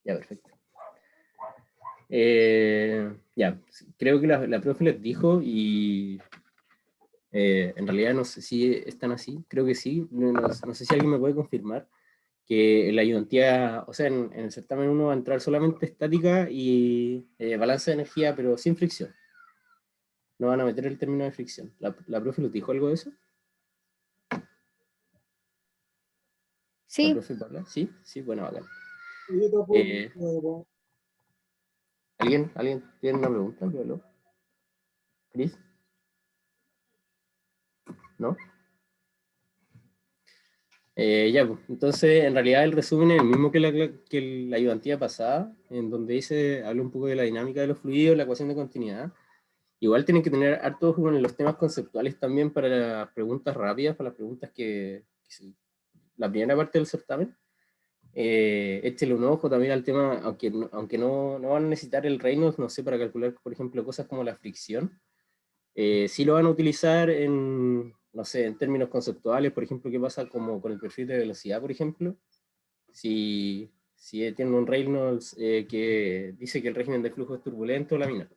Ya, perfecto. Ya, creo que la profe les dijo y en realidad no sé si están así, creo que sí, no sé si alguien me puede confirmar que en la ayudantía, o sea, en el certamen uno va a entrar solamente estática y balance de energía, pero sin fricción. No van a meter el término de fricción. ¿La profe les dijo algo de eso? ¿La Sí, profe Paula? Sí, sí, bueno, bacán. Y yo tampoco, ¿Alguien tiene una pregunta? ¿Cris? ¿No? Ya, pues, entonces en realidad el resumen es el mismo que la ayudantía pasada, en donde habla un poco de la dinámica de los fluidos, la ecuación de continuidad. Igual tienen que tener hartos bueno, los temas conceptuales también para las preguntas rápidas, para las preguntas la primera parte del certamen. Échele un ojo también al tema, aunque no van a necesitar el Reynolds, no sé, para calcular, por ejemplo, cosas como la fricción. Sí lo van a utilizar en, no sé, en términos conceptuales, por ejemplo, qué pasa como con el perfil de velocidad, por ejemplo. Si tienen un Reynolds que dice que el régimen de flujo es turbulento o laminar.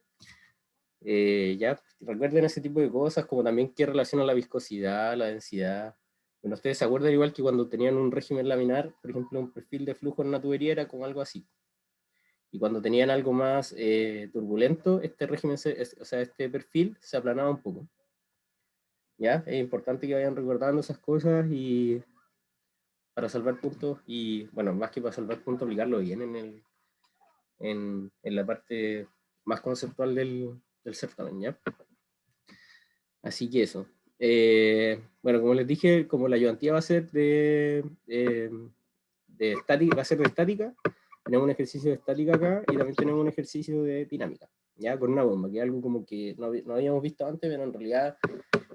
Ya recuerden ese tipo de cosas, como también qué relaciona la viscosidad, la densidad. Bueno, ustedes se acuerdan igual que cuando tenían un régimen laminar, por ejemplo, un perfil de flujo en una tubería era como algo así. Y cuando tenían algo más turbulento, este régimen, o sea, este perfil se aplanaba un poco. ¿Ya? Es importante que vayan recordando esas cosas y para salvar puntos, y bueno, más que para salvar puntos, aplicarlo bien en la parte más conceptual del certamen, ¿ya? Así que eso. Bueno, como les dije, como la ayudantía va a ser de estática, va a ser de estática, tenemos un ejercicio de estática acá y también tenemos un ejercicio de dinámica, ya con una bomba, que es algo como que no habíamos visto antes, pero en realidad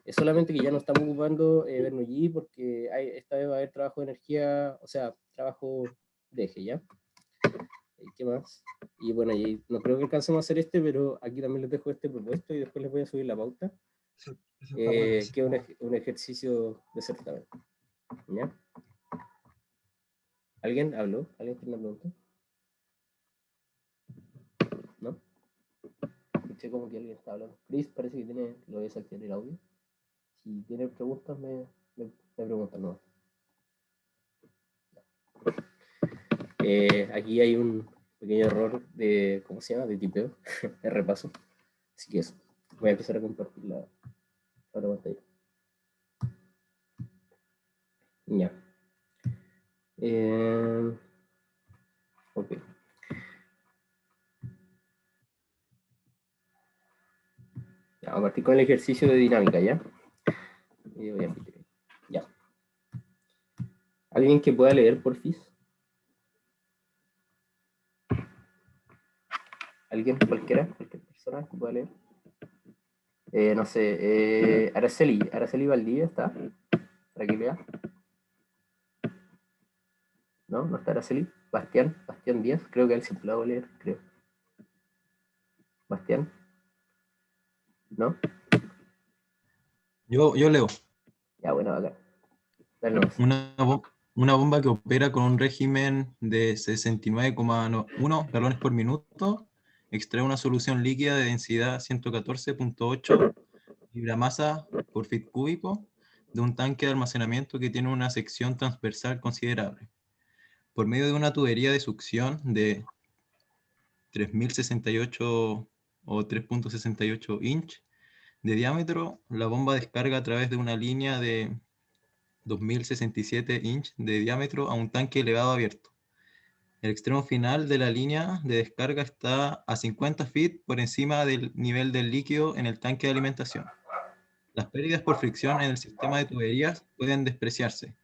es solamente que ya no estamos ocupando Bernoulli porque esta vez va a haber trabajo de energía, o sea, trabajo de eje, ¿ya? ¿Qué más? Y bueno, y no creo que alcancemos a hacer pero aquí también les dejo este propuesto y después les voy a subir la pauta, eso está bueno. que es un ejercicio de certamen, ¿ya? ¿Alguien habló? ¿Alguien tiene una pregunta? ¿No? Escuché como que alguien está hablando. Chris parece que lo voy a desactivar el audio. Si tiene preguntas, me preguntan, ¿no? Aquí hay un pequeño error de, ¿cómo se llama? De tipeo, de repaso. Así que eso. Voy a empezar a compartir la pantalla. Ya. Ok. Ya, a partir con el ejercicio de dinámica, ¿ya? Ya. ¿Alguien que pueda leer, porfis? ¿Alguien? ¿Cualquiera? ¿Cualquier persona que pueda leer? No sé, Araceli Valdivia está, para que lea. ¿No? ¿No está Araceli? Bastián Díaz, creo que él siempre lo va a leer, creo. Bastián, ¿no? Yo leo. Ya, bueno, acá. Dale nomás. Una bomba que opera con un régimen de 69,1 galones por minuto extrae una solución líquida de densidad 114,8 libra-masa por feet cúbico de un tanque de almacenamiento que tiene una sección transversal considerable. Por medio de una tubería de succión de 3068 o 3,68 inch de diámetro, la bomba descarga a través de una línea de 2067 inch de diámetro a un tanque elevado abierto. El extremo final de la línea de descarga está a 50 feet por encima del nivel del líquido en el tanque de alimentación. Las pérdidas por fricción en el sistema de tuberías pueden despreciarse.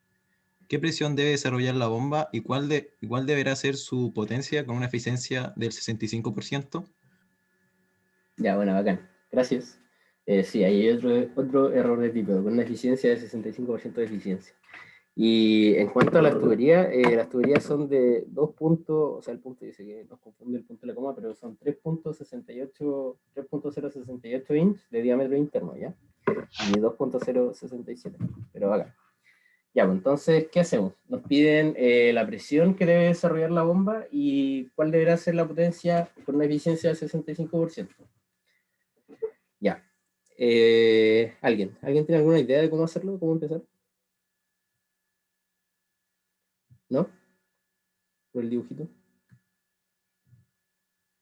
¿Qué presión debe desarrollar la bomba y cuál deberá ser su potencia con una eficiencia del 65%? Ya, bueno, bacán. Gracias. Sí, ahí hay otro error de tipo, con una eficiencia de 65% de eficiencia. Y en cuanto a las tuberías son de 2 puntos, o sea, el punto dice que nos confunde el punto de la coma, pero son 3.068 inch de diámetro interno, ¿ya? Y 2.067, pero acá. Ya, pues entonces, ¿qué hacemos? Nos piden la presión que debe desarrollar la bomba y cuál deberá ser la potencia con una eficiencia del 65%. Ya. ¿Alguien tiene alguna idea de cómo hacerlo? ¿Cómo empezar? ¿No? ¿Por el dibujito?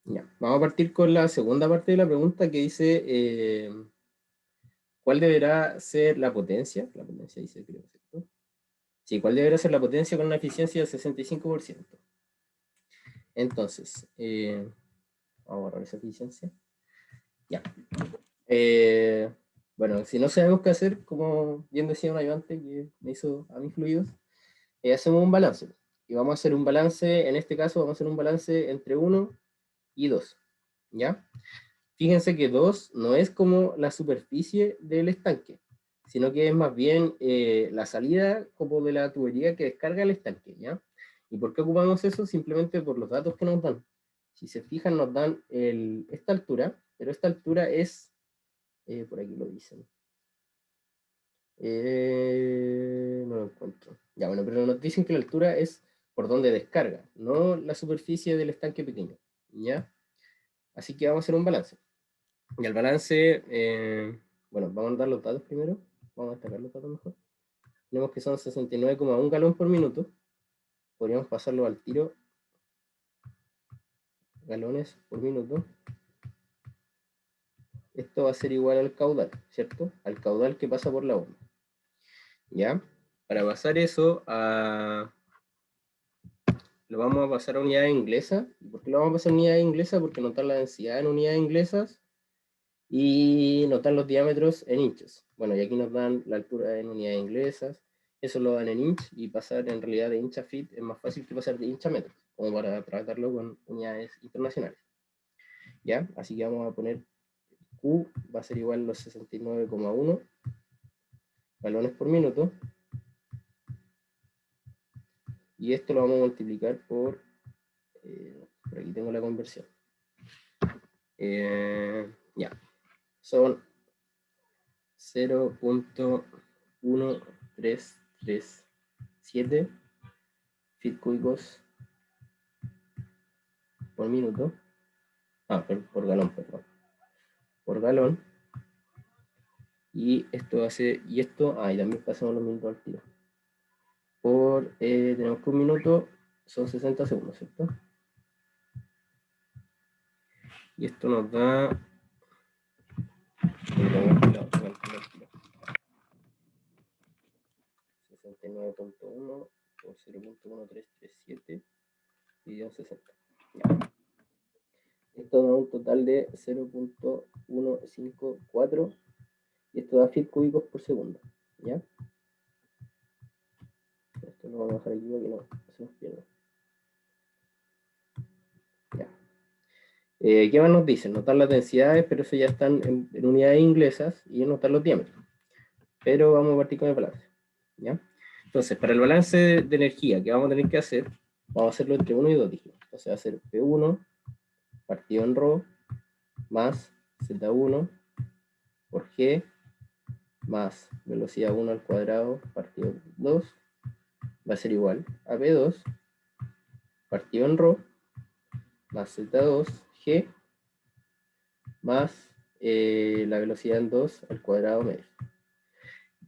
Ya. Vamos a partir con la segunda parte de la pregunta que dice, ¿cuál deberá ser la potencia? La potencia dice, creo, ¿cierto? Sí, ¿cuál deberá ser la potencia con una eficiencia del 65%? Entonces, vamos a borrar esa eficiencia. Ya. Bueno, si no sabemos qué hacer, como bien decía un ayudante que me hizo a mis fluidos, hacemos un balance. Y vamos a hacer un balance, en este caso vamos a hacer un balance entre 1 y 2. ¿Ya? Fíjense que 2 no es como la superficie del estanque, sino que es más bien la salida como de la tubería que descarga el estanque. ¿Ya? ¿Y por qué ocupamos eso? Simplemente por los datos que nos dan. Si se fijan, nos dan esta altura, pero esta altura es, por aquí lo dicen. No lo encuentro. Ya, bueno, pero nos dicen que la altura es por donde descarga, no la superficie del estanque pequeño. ¿Ya? Así que vamos a hacer un balance. Y el balance, bueno, vamos a dar los datos primero. Vamos a destacar los datos mejor. Tenemos que son 69,1 galón por minuto. Podríamos pasarlo al tiro. Galones por minuto. Esto va a ser igual al caudal, ¿cierto? Al caudal que pasa por la bomba. ¿Ya? Para pasar eso lo vamos a pasar a unidades inglesas. ¿Por qué lo vamos a pasar a unidades inglesas? Porque notar la densidad en unidades inglesas y notar los diámetros en inches. Bueno, y aquí nos dan la altura en unidades inglesas, eso lo dan en inch, y pasar en realidad de inch a feet es más fácil que pasar de inch a metros, como para tratarlo con unidades internacionales. ¿Ya? Así que vamos a poner Q, va a ser igual a los 69,1 galones por minuto, y esto lo vamos a multiplicar por aquí tengo la conversión. Ya, son 0.1337 feet cúbicos por minuto. Por galón, perdón. Por galón. Y esto hace, y esto, y también pasamos los minutos al tiro. Tenemos que un minuto son 60 segundos, ¿cierto? Y esto nos da 69.1 por 0.1337 dividido en 60. Ya. Esto da un total de 0.154 y esto da feet cúbicos por segundo. ¿Ya? Esto lo vamos a dejar aquí para que no se nos pierda. Ya. ¿Qué más nos dicen? Notar las densidades, pero eso ya están en unidades inglesas, y notar los diámetros. Pero vamos a partir con el balance. ¿Ya? Entonces, para el balance de energía que vamos a tener que hacer, vamos a hacerlo entre 1 y 2 dígitos. Entonces va a ser P1 partido en ρ más Z1 por G más velocidad 1 al cuadrado partido 2 va a ser igual a P2 partido en ρ más Z2 G más la velocidad en 2 al cuadrado medio.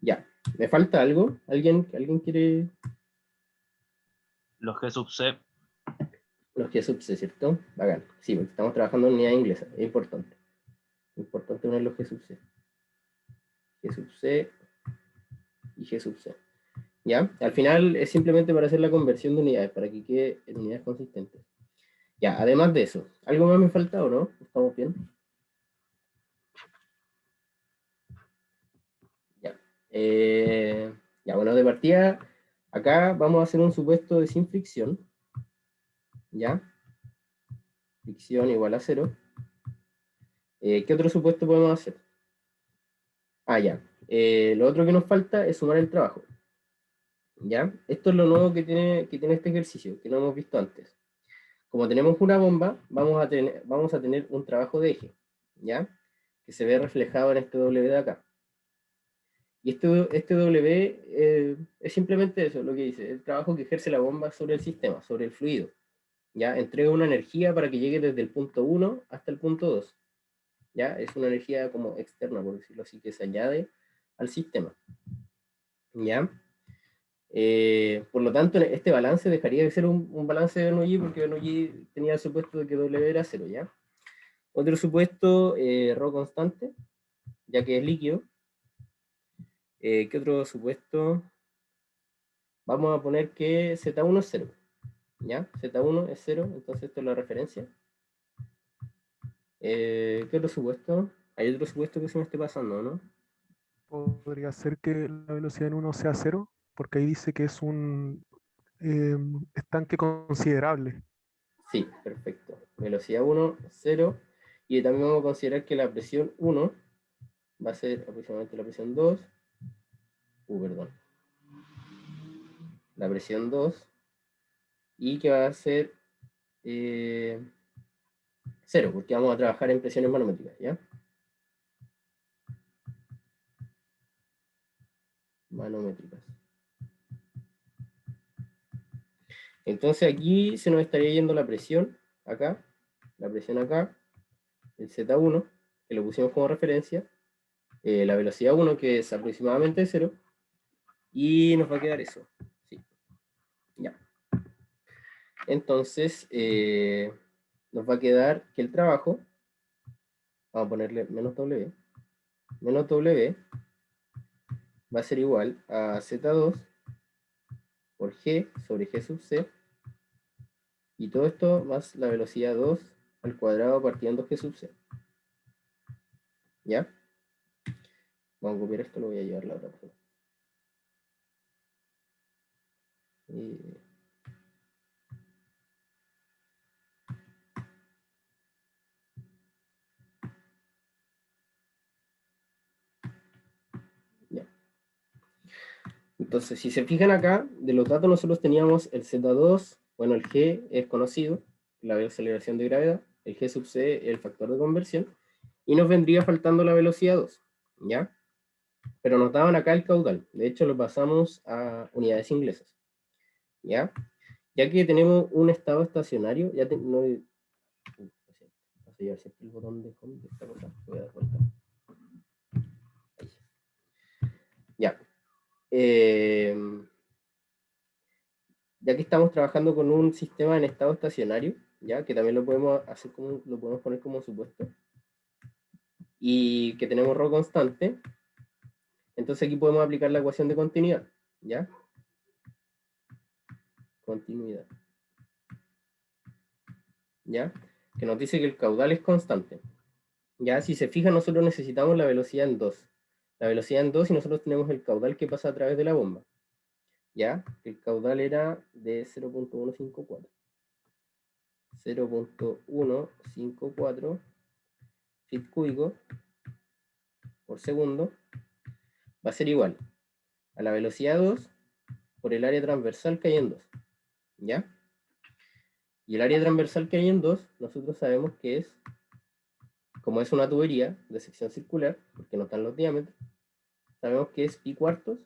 Ya, ¿me falta algo? ¿Alguien quiere? Los G sub C. Los G sub C, ¿cierto? Bacán. Sí, porque estamos trabajando en unidad inglesa, es importante. Importante poner los G sub C. G sub C y G sub C. ¿Ya? Al final es simplemente para hacer la conversión de unidades, para que quede en unidades consistentes. Ya, además de eso, ¿algo más me falta o no? ¿Estamos bien? Ya. Ya, bueno, de partida, acá vamos a hacer un supuesto de sin fricción. ¿Ya? Fricción igual a 0. ¿Qué otro supuesto podemos hacer? Ya. Lo otro que nos falta es sumar el trabajo. ¿Ya? Esto es lo nuevo que tiene este ejercicio, que no hemos visto antes. Como tenemos una bomba, vamos a tener un trabajo de eje, ¿ya? Que se ve reflejado en este W de acá. Y este W es simplemente eso, lo que dice, el trabajo que ejerce la bomba sobre el sistema, sobre el fluido. ¿Ya? Entrega una energía para que llegue desde el punto 1 hasta el punto 2. ¿Ya? Es una energía como externa, por decirlo así, que se añade al sistema. ¿Ya? Por lo tanto, este balance dejaría de ser un balance de Bernoulli, porque Bernoulli tenía el supuesto de que W era 0, ¿ya? Otro supuesto, ρ constante, ya que es líquido. ¿Qué otro supuesto? Vamos a poner que Z1 es 0, ¿ya? Z1 es 0, entonces esto es la referencia. ¿Qué otro supuesto? Hay otro supuesto que se me esté pasando, ¿no? Podría ser que la velocidad en uno sea cero, porque ahí dice que es un estanque considerable. Sí, perfecto. Velocidad 1, 0. Y también vamos a considerar que la presión 1 va a ser aproximadamente la presión 2. Perdón. La presión 2. Y que va a ser 0, porque vamos a trabajar en presiones manométricas, ¿ya? Manométricas. Entonces aquí se nos estaría yendo la presión, acá, la presión acá, el Z1, que lo pusimos como referencia, la velocidad 1, que es aproximadamente 0, y nos va a quedar eso. Sí. Ya. Entonces, nos va a quedar que el trabajo, vamos a ponerle menos W va a ser igual a Z2 por G sobre G sub C, y todo esto más la velocidad 2 al cuadrado partiendo G sub C. ¿Ya? Vamos a copiar esto, lo voy a llevar a la otra página. Ya. Entonces, si se fijan acá, de los datos nosotros teníamos el Z2, bueno, el G es conocido, la aceleración de gravedad, el G sub C, el factor de conversión, y nos vendría faltando la velocidad 2, ¿ya? Pero nos daban acá el caudal, de hecho lo pasamos a unidades inglesas, ¿ya? Ya que tenemos un estado estacionario, ya no... Vas a llevar siempre el botón de home de esta cosa, voy a dar vuelta. Ahí. Ya. Ya que estamos trabajando con un sistema en estado estacionario, ya que también lo podemos hacer como, lo podemos poner como supuesto, y que tenemos ρ constante, entonces aquí podemos aplicar la ecuación de continuidad, ¿ya? Continuidad. ¿Ya? Que nos dice que el caudal es constante. Ya, si se fijan, nosotros necesitamos la velocidad en 2. La velocidad en 2 y nosotros tenemos el caudal que pasa a través de la bomba. ¿Ya? El caudal era de 0.154. 0.154 feet cúbicos por segundo va a ser igual a la velocidad 2 por el área transversal que hay en 2. ¿Ya? Y el área transversal que hay en 2, nosotros sabemos que es, como es una tubería de sección circular, porque no están los diámetros, sabemos que es pi cuartos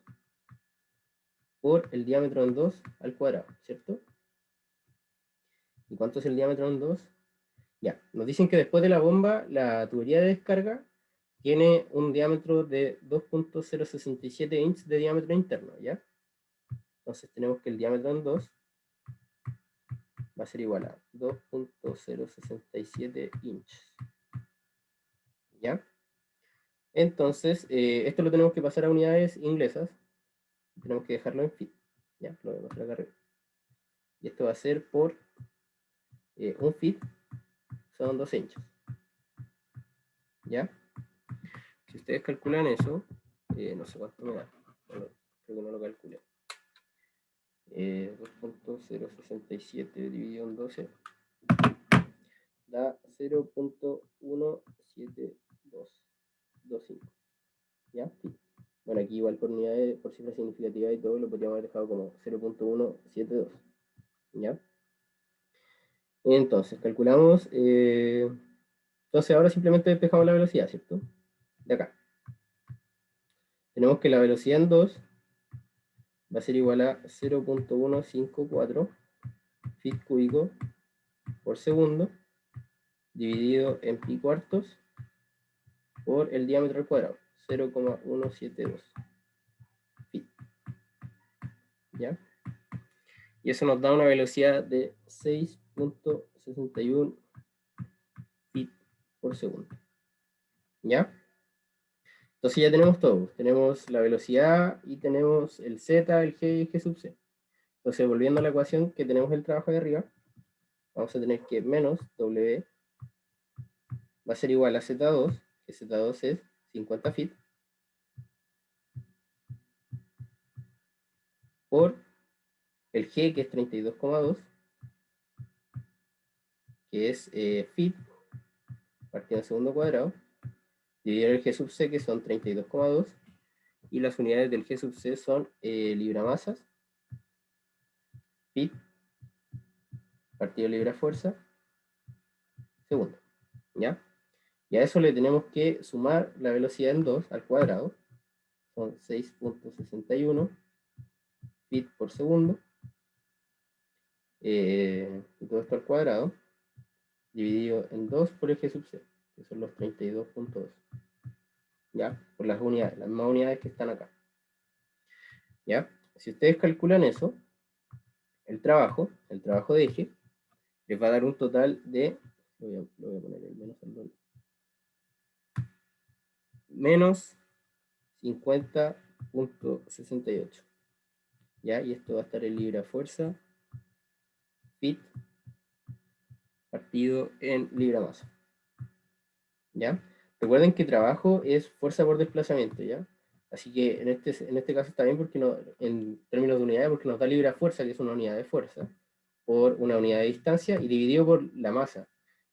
por el diámetro en 2 al cuadrado, ¿cierto? ¿Y cuánto es el diámetro en 2? Ya, nos dicen que después de la bomba, la tubería de descarga tiene un diámetro de 2.067 inches de diámetro interno, ¿ya? Entonces tenemos que el diámetro en 2 va a ser igual a 2.067 inches, ¿ya? Entonces, esto lo tenemos que pasar a unidades inglesas, tenemos que dejarlo en feet, ¿ya? Lo voy a pasar acá arriba. Y esto va a ser por un feet, son 2 inches, ¿ya? Si ustedes calculan eso, no sé cuánto me da, bueno, creo que no lo calculé. 2.067 dividido en 12 da 0.1725, ¿ya? Sí. Bueno, aquí igual por unidades, por cifras significativas y todo, lo podríamos haber dejado como 0.172, ¿ya? Entonces, calculamos, entonces ahora simplemente despejamos la velocidad, ¿cierto? De acá. tenemos que la velocidad en 2 va a ser igual a 0.154 feet cúbicos por segundo, dividido en pi cuartos por el diámetro al cuadrado, 0,172 feet. ¿Ya? Y eso nos da una velocidad de 6.61 feet por segundo. ¿Ya? Entonces ya tenemos todo. Tenemos la velocidad y tenemos el z, el g y el g sub c. Entonces, volviendo a la ecuación que tenemos el trabajo de arriba, vamos a tener que menos w va a ser igual a z2, que z2 es 50 feet, por el g, que es 32,2, que es feet, partido en segundo cuadrado, dividido el g sub c, que son 32,2, y las unidades del g sub c son libramasas, feet, partido libra-fuerza, segundo, ¿ya? Y a eso le tenemos que sumar la velocidad en 2 al cuadrado, son 6.61 feet por segundo, y todo esto al cuadrado, dividido en 2 por el g sub c, que son los 32,2. ¿Ya? Por las unidades, las mismas unidades que están acá. ¿Ya? Si ustedes calculan eso, el trabajo de eje, les va a dar un total de, lo voy a poner el menos al doble, menos 50.68. ¿Ya? Y esto va a estar en libra fuerza, feet, partido en libra masa. ¿Ya? Recuerden que trabajo es fuerza por desplazamiento, ¿ya? Así que en este caso está bien porque no, en términos de unidades, porque nos da libra fuerza, que es una unidad de fuerza, por una unidad de distancia, y dividido por la masa.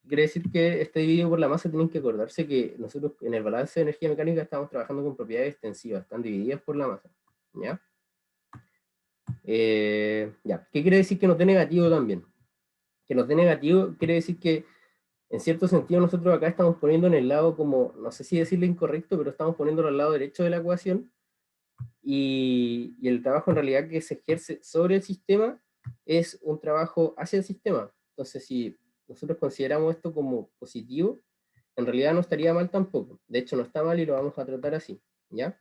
Quiere decir que este dividido por la masa, tienen que acordarse que nosotros en el balance de energía mecánica estamos trabajando con propiedades extensivas, están divididas por la masa, ¿ya? Ya. ¿Qué quiere decir que nos dé negativo también? Que nos dé negativo quiere decir que en cierto sentido nosotros acá estamos poniendo en el lado como, no sé si decirle incorrecto, pero estamos poniéndolo al lado derecho de la ecuación, y el trabajo en realidad que se ejerce sobre el sistema es un trabajo hacia el sistema. Entonces, si nosotros consideramos esto como positivo, en realidad no estaría mal tampoco. De hecho, no está mal y lo vamos a tratar así, ¿ya?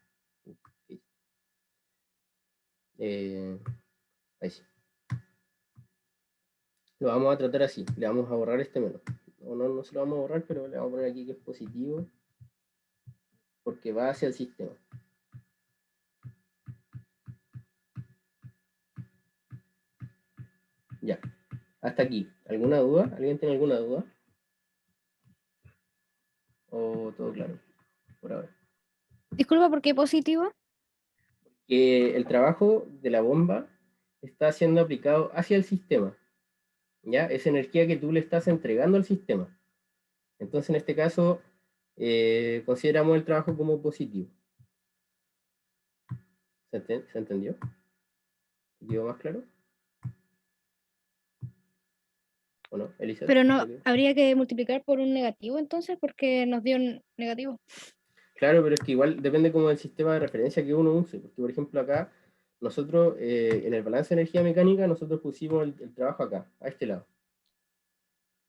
Ahí sí. Lo vamos a tratar así, le vamos a borrar este menos. No se lo vamos a borrar, pero le vamos a poner aquí que es positivo, porque va hacia el sistema. Ya, hasta aquí. ¿Alguna duda? ¿Alguien tiene alguna duda? ¿O todo claro? Por ahora. Disculpa, ¿por qué positivo? Que el trabajo de la bomba está siendo aplicado hacia el sistema. ¿Ya? Es energía que tú le estás entregando al sistema. Entonces, en este caso, consideramos el trabajo como positivo. ¿Se entendió? ¿Quedó más claro? ¿O no, Elisa? Pero no, habría que multiplicar por un negativo entonces, porque nos dio un negativo. Claro, pero es que igual depende como del sistema de referencia que uno use. Porque, por ejemplo, acá, nosotros, en el balance de energía mecánica, nosotros pusimos el trabajo acá, a este lado.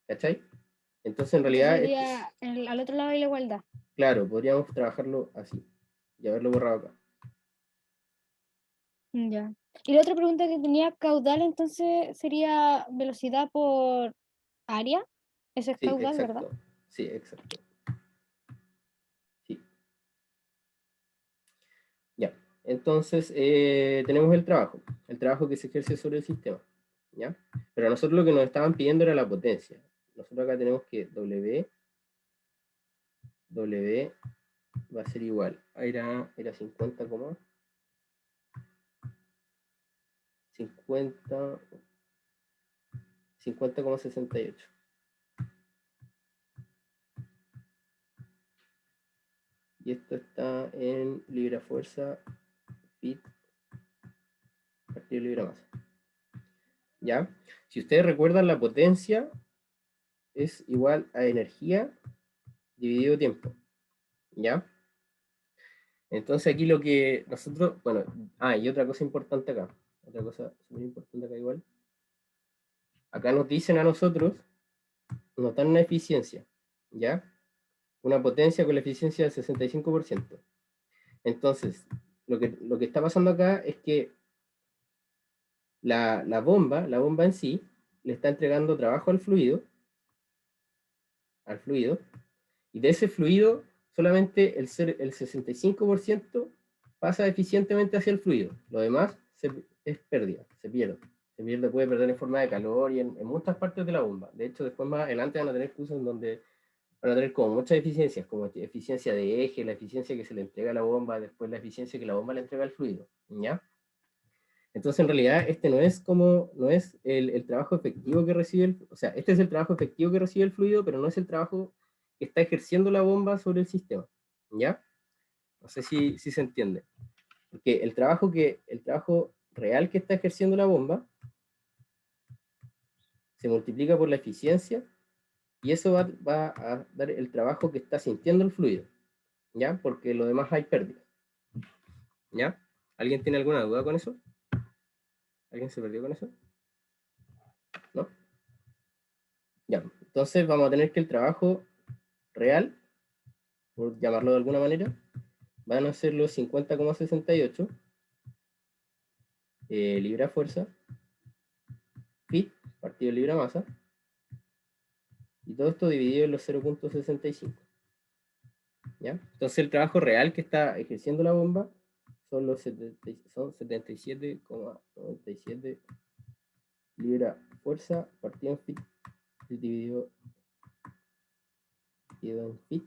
¿Cachai? Entonces, en realidad, Sería al otro lado de la igualdad. claro, podríamos trabajarlo así y haberlo borrado acá. Ya. Y la otra pregunta que tenía, caudal, entonces sería velocidad por área. Eso es Sí, caudal, ¿verdad? exacto. Sí, exacto. Sí. Ya. Entonces, tenemos el trabajo que se ejerce sobre el sistema. ¿Ya? Pero a nosotros lo que nos estaban pidiendo era la potencia. Nosotros acá tenemos que W va a ser igual. Era 50, 50,68. Y esto está en libra fuerza, feet, partido libra masa. ¿Ya? Si ustedes recuerdan, la potencia es igual a energía dividido tiempo. ¿Ya? Entonces aquí lo que nosotros, bueno, y otra cosa importante acá, otra cosa súper importante acá igual. Acá nos dicen a nosotros, nos dan una eficiencia, ¿ya? Una potencia con la eficiencia del 65%. Entonces, lo que está pasando acá es que la bomba en sí, le está entregando trabajo al fluido, y de ese fluido solamente el 65% pasa eficientemente hacia el fluido. Lo demás es pérdida, se pierde. Puede perder en forma de calor y en muchas partes de la bomba. De hecho, después más adelante van a tener cursos en donde van a tener como muchas eficiencias, como eficiencia de eje, la eficiencia que se le entrega a la bomba, después la eficiencia que la bomba le entrega al fluido, ¿ya? Entonces, en realidad, este no es el trabajo efectivo que recibe o sea, este es el trabajo efectivo que recibe el fluido, pero no es el trabajo que está ejerciendo la bomba sobre el sistema, ¿ya? No sé si se entiende. Porque el trabajo real que está ejerciendo la bomba se multiplica por la eficiencia y eso va a dar el trabajo que está sintiendo el fluido, ¿ya? Porque lo demás hay pérdida, ¿ya? ¿Alguien tiene alguna duda con eso? ¿Alguien se perdió con eso? ¿No? Ya, entonces vamos a tener que el trabajo real, por llamarlo de alguna manera, van a ser los 50,68 libra fuerza, fit, partido libra masa, y todo esto dividido en los 0,65. ¿Ya? Entonces el trabajo real que está ejerciendo la bomba son 77,97 libra fuerza partido en fit dividido en fit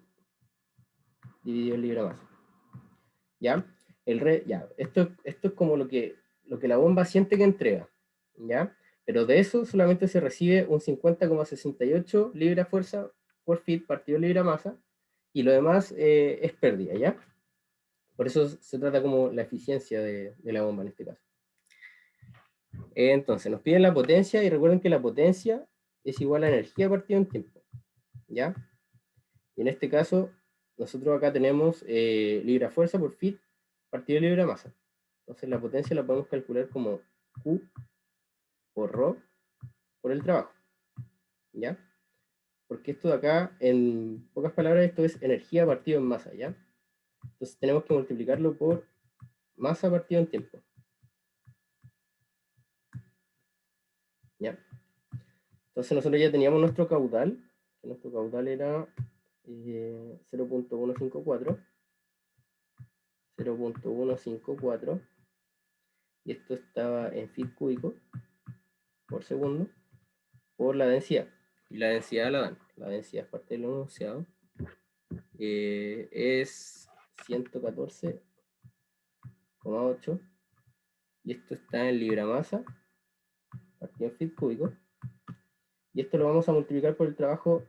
dividido en libra masa. ¿Ya? Esto es como lo que la bomba siente que entrega, ¿ya? Pero de eso solamente se recibe un 50,68 libra fuerza por fit partido libra masa, y lo demás es pérdida, ¿ya? Por eso se trata como la eficiencia de la bomba en este caso. Entonces, nos piden la potencia, y recuerden que la potencia es igual a energía partido en tiempo, ¿ya? Y en este caso, nosotros acá tenemos libra fuerza por fit partido libra masa. Entonces la potencia la podemos calcular como Q por ρ por el trabajo, ¿ya? Porque esto de acá, en pocas palabras, esto es energía partido en masa, ¿ya? Entonces tenemos que multiplicarlo por masa partido en tiempo, ¿ya? Entonces nosotros ya teníamos nuestro caudal, que nuestro caudal era 0,154, 0,154, y esto estaba en feet cúbico por segundo, por la densidad. Y la densidad la dan. La densidad es parte del enunciado. Es 114,8. Y esto está en libra masa, partido en feet cúbico. Y esto lo vamos a multiplicar por el trabajo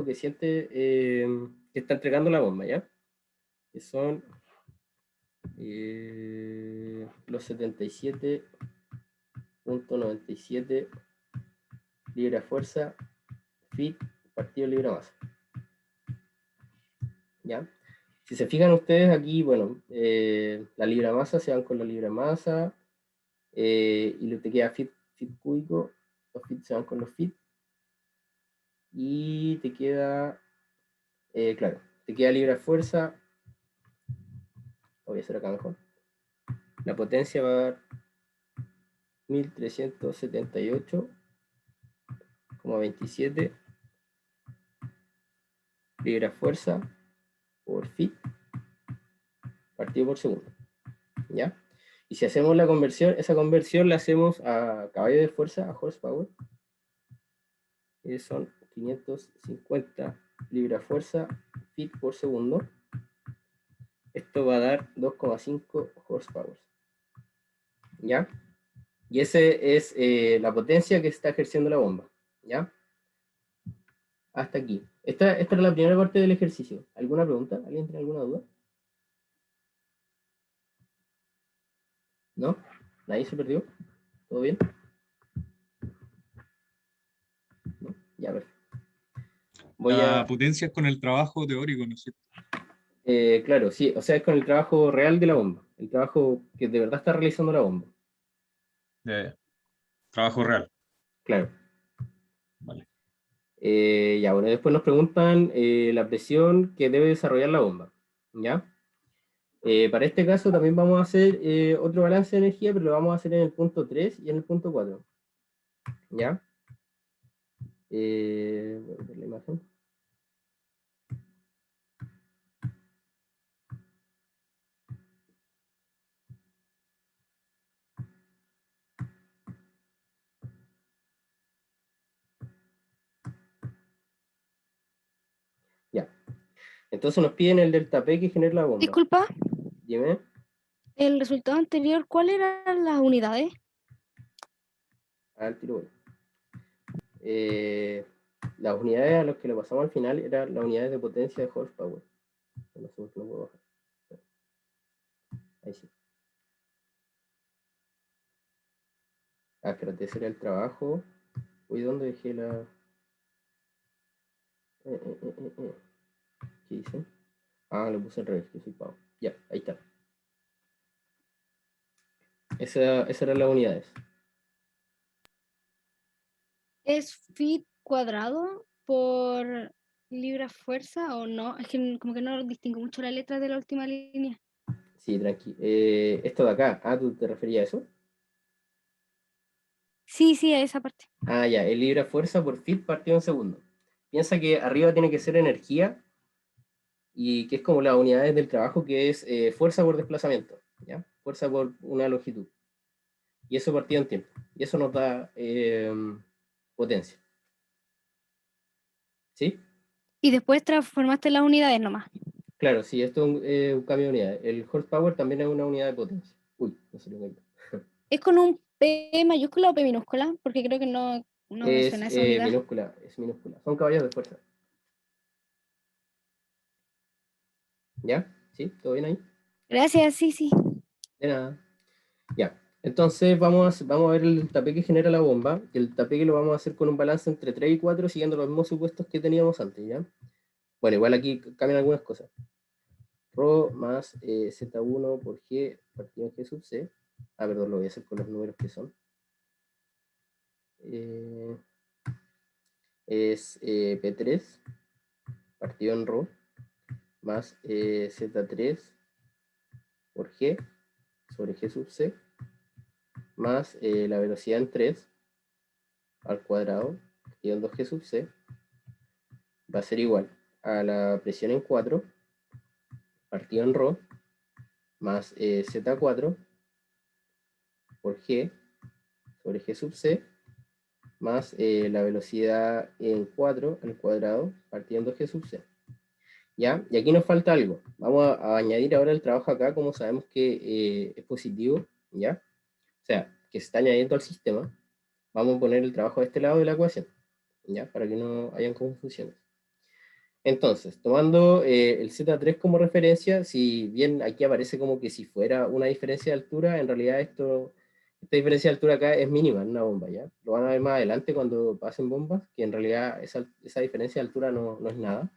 que siente, que está entregando la bomba, ¿ya? Que son los 77,97 libra fuerza, fit, partido libra masa. ¿Ya? Si se fijan ustedes aquí, bueno, la libra masa se van con la libra masa, y lo te queda fit cúbico, los fit se van con los fit, y te queda, claro, te queda libra fuerza, voy a hacer acá mejor, la potencia va a dar 1378,27 libra fuerza por fit partido por segundo, ¿ya? Y si hacemos la conversión, esa conversión la hacemos a caballo de fuerza, a horsepower, que son 550 libra fuerza fit por segundo. Esto va a dar 2,5 horsepower, ¿ya? Y ese es la potencia que está ejerciendo la bomba, ¿ya? Hasta aquí. Esta era la primera parte del ejercicio. ¿Alguna pregunta? ¿Alguien tiene alguna duda? ¿No? ¿Nadie se perdió? ¿Todo bien? ¿No? Ya, perfecto. La potencia es con el trabajo teórico, ¿no es cierto? Claro, sí, o sea, es con el trabajo real de la bomba, el trabajo que de verdad está realizando la bomba, Trabajo real. claro. Vale. Ya, bueno, después nos preguntan la presión que debe desarrollar la bomba, ¿ya? Para este caso también vamos a hacer otro balance de energía, pero lo vamos a hacer en el punto 3 y en el punto 4, ¿ya? Voy a ver la imagen. Ya. Entonces nos piden el delta P que genera la bomba. Disculpa, Dime. el resultado anterior, ¿cuáles eran las unidades? Al tiro voy. Las unidades a las que le pasamos al final eran las unidades de potencia de horsepower. No sé por qué no puedo bajar. Ahí sí. Ah, espérate, ese era el trabajo. Uy, ¿dónde dejé la...? ¿Qué hice? Ah, lo puse al revés, que soy pavo. Ya, ahí está. Esas eran las unidades. ¿Es feet cuadrado por libra fuerza o no? Es que como que no distingo mucho la letra de la última línea. Sí, tranqui. Esto de acá. Ah, ¿tú te referías a eso? Sí, sí, a esa parte. Ah, ya, el libra fuerza por feet partido en segundo. Piensa que arriba tiene que ser energía y que es como las unidades del trabajo, que es fuerza por desplazamiento, ¿ya? Fuerza por una longitud. Y eso partido en tiempo. Y eso nos da potencia. ¿Sí? Y después transformaste las unidades nomás. Claro, sí, esto es un cambio de unidad. El horsepower también es una unidad de potencia. Uy, no se lo encuentro. ¿Es con un P mayúscula o P minúscula? Porque creo que no me Es suena esa unidad. minúscula, es minúscula. Son caballos de fuerza. ¿Ya? ¿Sí? ¿Todo bien ahí? Gracias, sí, sí. De nada. Ya. Entonces vamos a ver el tape que genera la bomba. El tape que lo vamos a hacer con un balance entre 3 y 4 siguiendo los mismos supuestos que teníamos antes, ¿ya? Bueno, igual aquí cambian algunas cosas. Rho más Z1 por G partido en G sub C. Ah, perdón, lo voy a hacer con los números que son. Es P3 partido en Rho más Z3 por G sobre G sub C más la velocidad en 3 al cuadrado partido en 2G sub C va a ser igual a la presión en 4 partido en Rho más Z4 por G sobre G sub C más la velocidad en 4 al cuadrado partido en 2G sub C. ¿Ya? Y aquí nos falta algo. Vamos a añadir ahora el trabajo acá, como sabemos que es positivo, ¿ya? O sea, que se está añadiendo al sistema. Vamos a poner el trabajo de este lado de la ecuación, ¿ya? Para que no hayan confusiones. Entonces, tomando el Z3 como referencia, si bien aquí aparece como que si fuera una diferencia de altura, en realidad esta diferencia de altura acá es mínima en una bomba, ¿ya? Lo van a ver más adelante cuando pasen bombas, que en realidad esa diferencia de altura no es nada.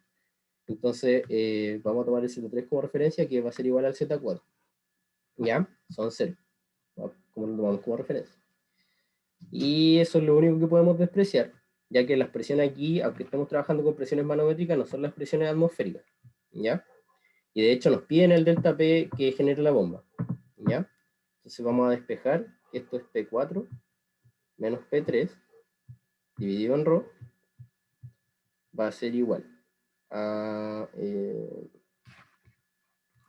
Entonces, vamos a tomar el Z3 como referencia, que va a ser igual al Z4. ¿Ya? Son 0. Como lo tomamos como referencia. Y eso es lo único que podemos despreciar, ya que las presiones aquí, aunque estemos trabajando con presiones manométricas, no son las presiones atmosféricas. ¿Ya? Y de hecho nos piden el delta P que genera la bomba. ¿Ya? Entonces vamos a despejar que esto es P4 menos P3 dividido en ρ va a ser igual a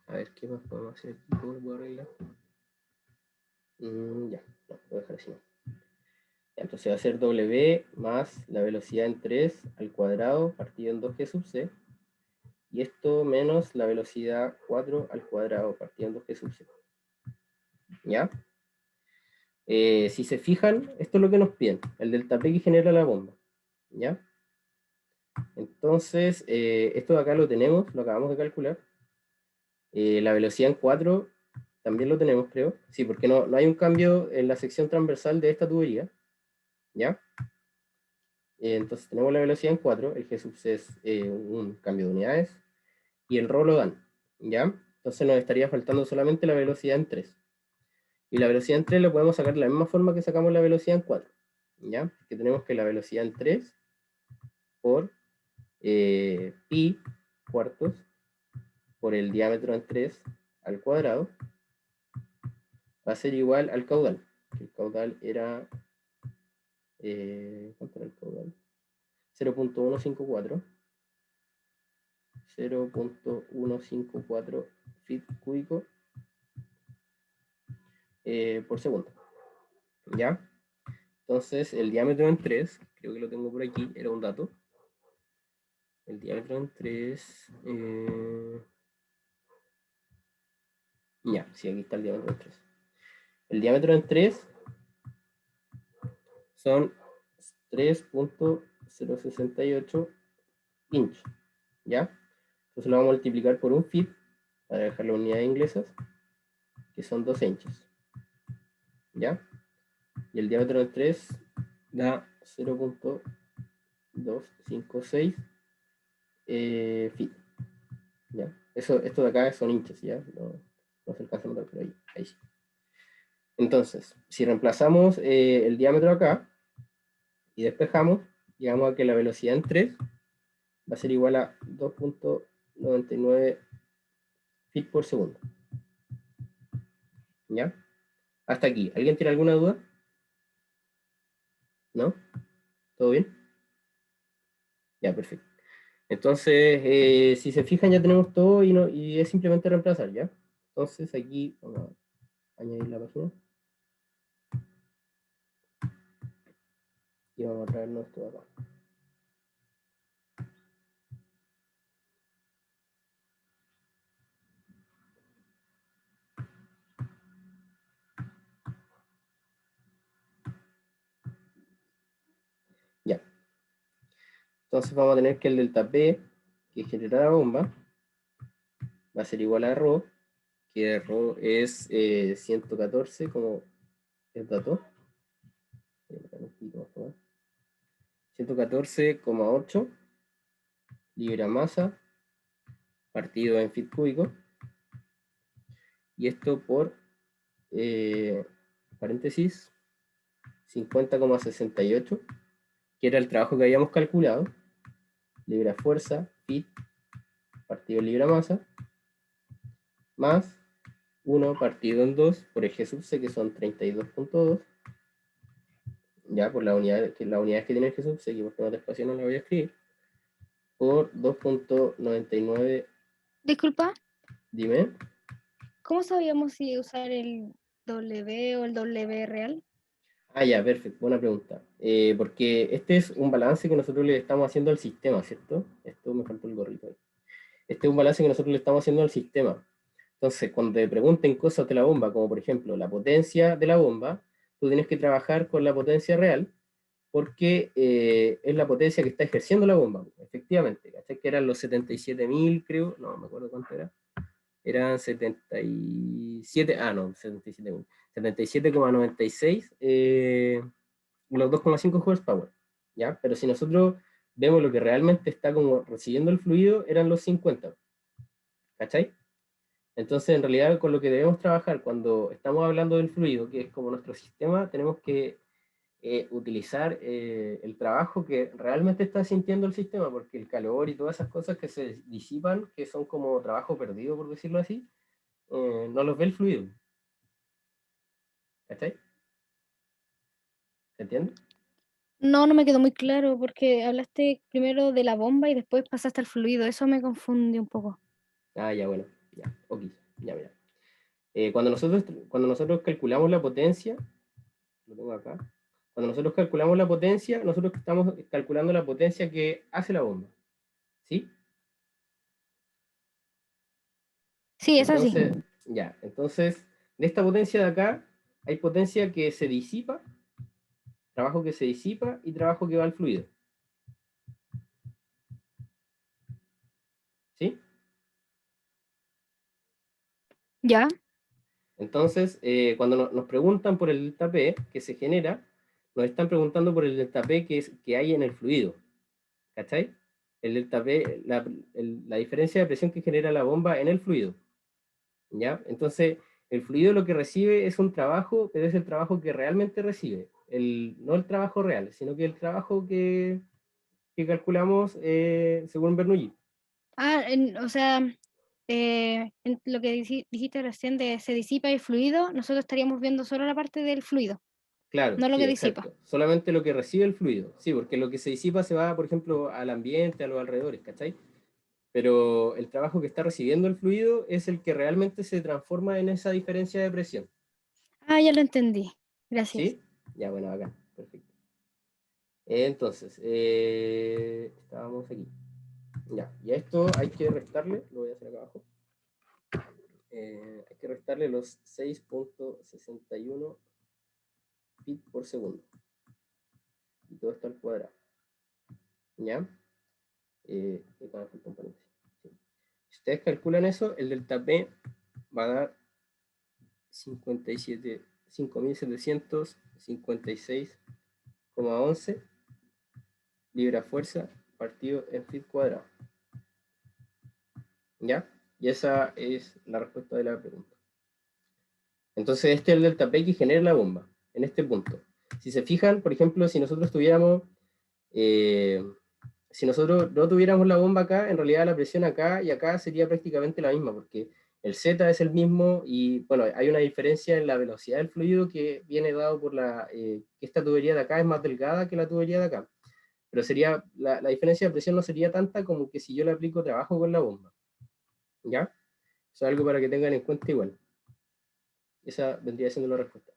ver qué más podemos hacer aquí, cómo lo puedo arreglar. Ya, no, lo voy a dejar así. Ya, entonces va a ser W más la velocidad en 3 al cuadrado partido en 2G sub C. Y esto menos la velocidad 4 al cuadrado partido en 2G sub C. ¿Ya? Si se fijan, esto es lo que nos piden, el delta P que genera la bomba. ¿Ya? Entonces, esto de acá lo tenemos, lo acabamos de calcular. La velocidad en 4 también lo tenemos, creo. Sí, porque no hay un cambio en la sección transversal de esta tubería. ¿Ya? Entonces tenemos la velocidad en 4, el G sub C es un cambio de unidades, y el ρ lo dan. ¿ya? Entonces nos estaría faltando solamente la velocidad en 3. Y la velocidad en 3 la podemos sacar de la misma forma que sacamos la velocidad en 4, ¿ya? Que tenemos que la velocidad en 3 por pi cuartos por el diámetro en 3 al cuadrado va a ser igual al caudal. El caudal era... ¿cuánto era el caudal? 0.154. 0.154 feet cúbicos por segundo. ¿Ya? Entonces, el diámetro en 3, creo que lo tengo por aquí, era un dato. El diámetro en 3... ya, sí, aquí está el diámetro en 3. El diámetro en 3 son 3.068 inch. ¿Ya? Entonces lo vamos a multiplicar por un feet para dejar las unidades inglesas, que son 2 inches. ¿Ya? Y el diámetro en 3 da 0.256 feet. ¿Ya? Esto de acá son inches, ¿ya? No se alcanza a notar, pero ahí sí. Entonces, si reemplazamos el diámetro acá y despejamos, llegamos a que la velocidad en 3 va a ser igual a 2.99 feet por segundo. ¿Ya? Hasta aquí. ¿Alguien tiene alguna duda? ¿No? ¿Todo bien? Ya, perfecto. Entonces, si se fijan, ya tenemos todo y es simplemente reemplazar, ¿ya? Entonces, aquí vamos a añadir la página. Y vamos a traernos esto acá. Ya. Entonces vamos a tener que el delta P, que genera la bomba, va a ser igual a ρ, que ρ es 114, como es dato. 114,8 libra masa partido en feet cúbico. Y esto por, paréntesis, 50,68, que era el trabajo que habíamos calculado. Libra fuerza, feet, partido en libra masa, más 1 partido en 2 por eje sub c, que son 32.2, ya por las unidades que tiene eje sub c, que por temas de espacio no la voy a escribir, por 2.99. Disculpa, Dime. ¿cómo sabíamos si usar el W o el W real? Ah, ya, perfecto, buena pregunta. Porque este es un balance que nosotros le estamos haciendo al sistema, ¿cierto? Esto me faltó el gorrito ahí. Este es un balance que nosotros le estamos haciendo al sistema. Entonces, cuando te pregunten cosas de la bomba, como por ejemplo la potencia de la bomba, tú tienes que trabajar con la potencia real, porque es la potencia que está ejerciendo la bomba, efectivamente. ¿Cachai? Que eran los 77.000, creo, no me acuerdo cuánto era. Eran 77, no, 77.000. 77,96 los 2,5 horsepower, ¿ya? Pero si nosotros vemos lo que realmente está como recibiendo el fluido, eran los 50, ¿cachai? Entonces, en realidad, con lo que debemos trabajar cuando estamos hablando del fluido, que es como nuestro sistema, tenemos que utilizar el trabajo que realmente está sintiendo el sistema, porque el calor y todas esas cosas que se disipan, que son como trabajo perdido, por decirlo así, no los ve el fluido. ¿Cachai? ¿Se entiende? No, no me quedó muy claro porque hablaste primero de la bomba y después pasaste al fluido. Eso me confunde un poco. Ah, ya, bueno, ya, ok, ya, mira. Cuando nosotros calculamos la potencia, lo tengo acá, cuando nosotros calculamos la potencia, nosotros estamos calculando la potencia que hace la bomba, ¿sí? Sí, es así. Entonces, ya, entonces, de esta potencia de acá, hay potencia que se disipa, trabajo que se disipa y trabajo que va al fluido, ¿sí? ¿Ya? Entonces, cuando nos preguntan por el delta P que se genera, nos están preguntando por el delta P que hay en el fluido, ¿cachai? el delta P, la diferencia de presión que genera la bomba en el fluido. ¿Ya? Entonces, el fluido lo que recibe es un trabajo, pero es el trabajo que realmente recibe. No el trabajo real, sino que el trabajo que calculamos según Bernoulli. O sea, en lo que dijiste recién de se disipa el fluido, nosotros estaríamos viendo solo la parte del fluido, Claro, no lo sí, que disipa. exacto. Solamente lo que recibe el fluido. Sí, porque lo que se disipa se va, por ejemplo, al ambiente, a los alrededores, ¿cachai? Pero el trabajo que está recibiendo el fluido es el que realmente se transforma en esa diferencia de presión. Ah, ya lo entendí. Gracias. ¿Sí? Ya, bueno, acá. Perfecto. Entonces, estábamos aquí. Ya, y a esto hay que restarle, lo voy a hacer acá abajo. Hay que restarle los 6.61 feet por segundo. Y todo esto al cuadrado. ¿Ya? Acá falta un paréntesis. Sí. Si ustedes calculan eso, el delta P va a dar 5.756,11 libra-fuerza partido en feet cuadrado. ¿Ya? Y esa es la respuesta de la pregunta. Entonces, este es el delta P que genera la bomba, en este punto. Si se fijan, por ejemplo, si nosotros no tuviéramos la bomba acá, en realidad la presión acá y acá sería prácticamente la misma, porque el Z es el mismo y, bueno, hay una diferencia en la velocidad del fluido que viene dado por que esta tubería de acá es más delgada que la tubería de acá. Pero la diferencia de presión no sería tanta como que si yo le aplico trabajo con la bomba. ¿Ya? Eso es algo para que tengan en cuenta igual. Esa vendría siendo la respuesta.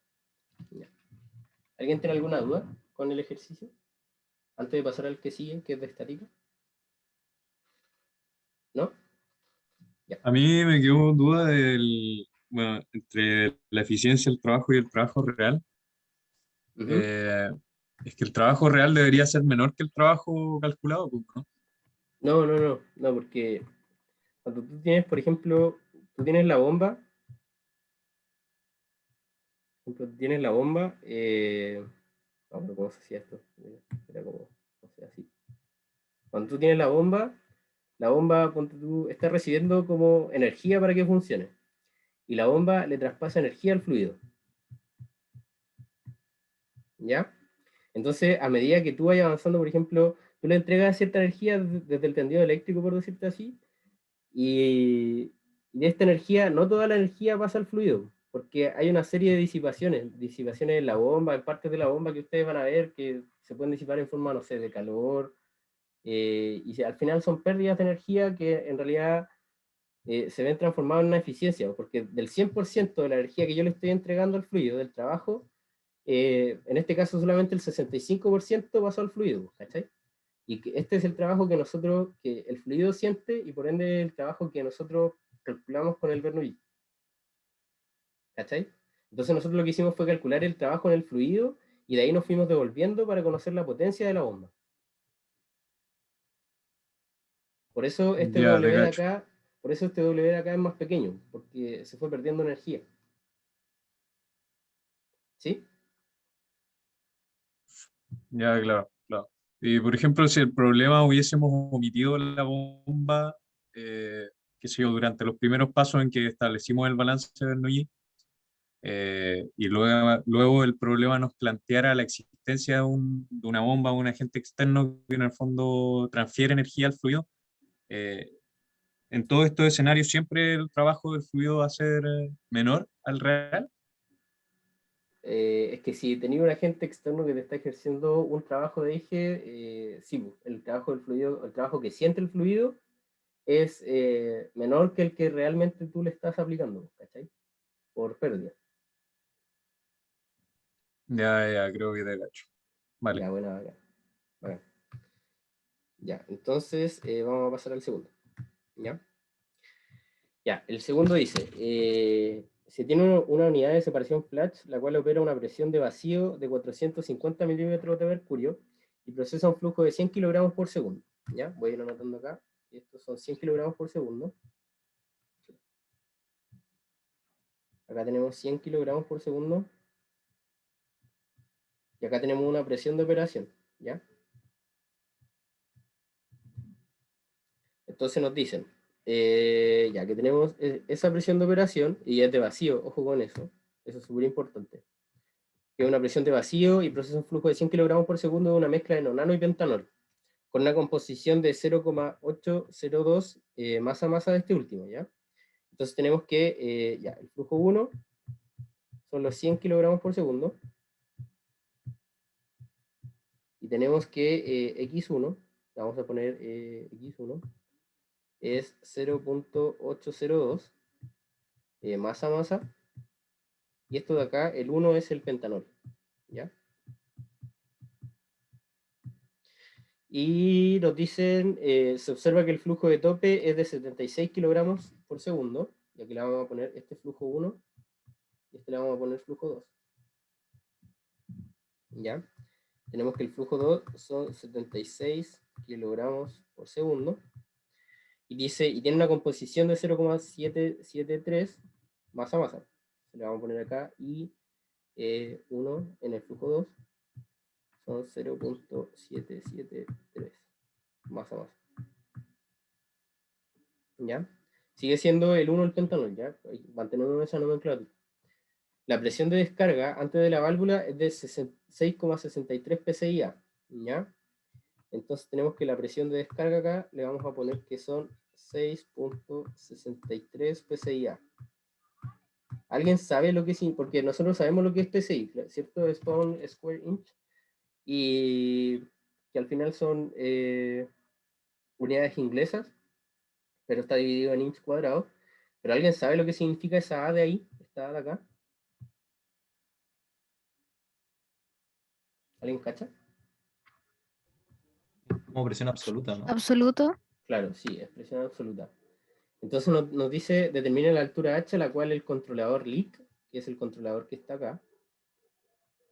¿Ya? ¿Alguien tiene alguna duda con el ejercicio? Antes de pasar al que sigue, que es de estática. ¿No? Ya. A mí me quedó duda bueno, entre la eficiencia del trabajo y el trabajo real. Uh-huh. Es que el trabajo real debería ser menor que el trabajo calculado, pues, ¿no? No, porque cuando tú tienes, por ejemplo, tú tienes la bomba, no, pero ¿cómo se hacía esto? Era como, no sé, así. Cuando tú tienes la bomba, ponte tú, está recibiendo como energía para que funcione. Y la bomba le traspasa energía al fluido. ¿Ya? Entonces, a medida que tú vayas avanzando, por ejemplo, tú le entregas cierta energía desde el tendido eléctrico, por decirte así, y de esta energía, no toda la energía pasa al fluido, porque hay una serie de disipaciones en la bomba, en partes de la bomba que ustedes van a ver que se pueden disipar en forma, no sé, de calor, y al final son pérdidas de energía que en realidad se ven transformadas en una eficiencia, porque del 100% de la energía que yo le estoy entregando al fluido del trabajo, en este caso solamente el 65% pasó al fluido, ¿cachai? Y que este es el trabajo que el fluido siente y por ende el trabajo que nosotros calculamos con el Bernoulli. ¿Cachai? Entonces nosotros lo que hicimos fue calcular el trabajo en el fluido y de ahí nos fuimos devolviendo para conocer la potencia de la bomba. Por eso este Ya, W te de cacho. acá, por eso este W de acá es más pequeño, porque se fue perdiendo energía. ¿Sí? Ya, claro, claro. Y por ejemplo, si el problema hubiésemos omitido la bomba, qué sé yo, durante los primeros pasos en que establecimos el balance de Bernoulli, y luego el problema nos planteara la existencia de una bomba o un agente externo que en el fondo transfiere energía al fluido, eh, en todos estos escenarios siempre el trabajo del fluido va a ser menor al real. Es que si tenía un agente externo que te está ejerciendo un trabajo de eje, sí, el trabajo del fluido, el trabajo que siente el fluido es menor que el que realmente tú le estás aplicando, ¿cachai? Por pérdida. Ya, creo que te cacho. Vale. Ya, bueno, acá. Bueno. Ya, entonces vamos a pasar al segundo. ¿Ya? Ya, el segundo dice, se tiene una unidad de separación Flash, la cual opera una presión de vacío de 450 milímetros de mercurio y procesa un flujo de 100 kilogramos por segundo. ¿Ya? Voy a ir anotando acá. Estos son 100 kilogramos por segundo. Acá tenemos 100 kilogramos por segundo. Y acá tenemos una presión de operación. ¿Ya? entonces nos dicen, ya que tenemos esa presión de operación, y es de vacío, ojo con eso es súper importante, que es una presión de vacío y procesa un flujo de 100 kilogramos por segundo de una mezcla de nonano y pentanol, con una composición de 0,802 masa-masa de este último, ¿ya? Entonces tenemos que, ya, el flujo 1 son los 100 kilogramos por segundo, y tenemos que X1, vamos a poner X1, es 0,802 masa-masa, y esto de acá, el 1 es el pentanol, ¿ya? Y nos dicen, se observa que el flujo de tope es de 76 kilogramos por segundo, y aquí le vamos a poner este flujo 1, y este le vamos a poner flujo 2. ¿Ya? Tenemos que el flujo 2 son 76 kilogramos por segundo, y dice, y tiene una composición de 0,773 masa-masa. Le vamos a poner acá, y 1 en el flujo 2 son 0,773 masa-masa. ¿Ya? Sigue siendo el 1 el pentanol, ¿ya? Mantenemos esa nomenclatura. La presión de descarga antes de la válvula es de 6,63 psi-A, ¿ya? Entonces tenemos que la presión de descarga acá le vamos a poner que son 6,63 psi-A. ¿Alguien sabe lo que es? Porque nosotros sabemos lo que es PSI, ¿cierto? Es Pound Square Inch. Y que al final son unidades inglesas, pero está dividido en inch cuadrado. ¿Pero alguien sabe lo que significa esa A de ahí? Esta A de acá. ¿Alguien cacha? Como presión absoluta, ¿no? Absoluto. Claro, sí, es presión absoluta. Entonces nos dice, determina la altura H a la cual el controlador leak, que es el controlador que está acá,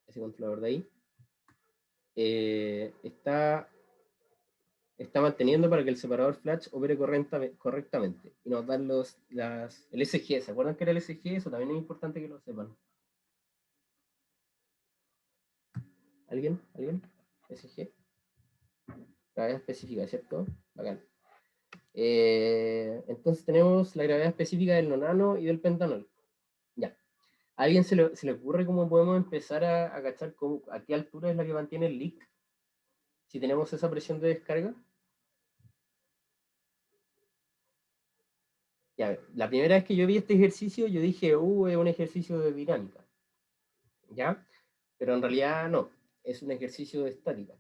ese controlador de ahí, está manteniendo para que el separador flash opere correctamente. Y nos dan el SG. ¿Se acuerdan que era el SG? Eso también es importante que lo sepan. ¿Alguien? SG. Gravedad específica, ¿cierto? Bacán. Entonces tenemos la gravedad específica del nonano y del pentanol. Ya. ¿A alguien se le ocurre cómo podemos empezar a cachar a qué altura es la que mantiene el leak? Si tenemos esa presión de descarga. Ya, la primera vez que yo vi este ejercicio, yo dije, es un ejercicio de dinámica. ¿Ya? Pero en realidad no, es un ejercicio de estática.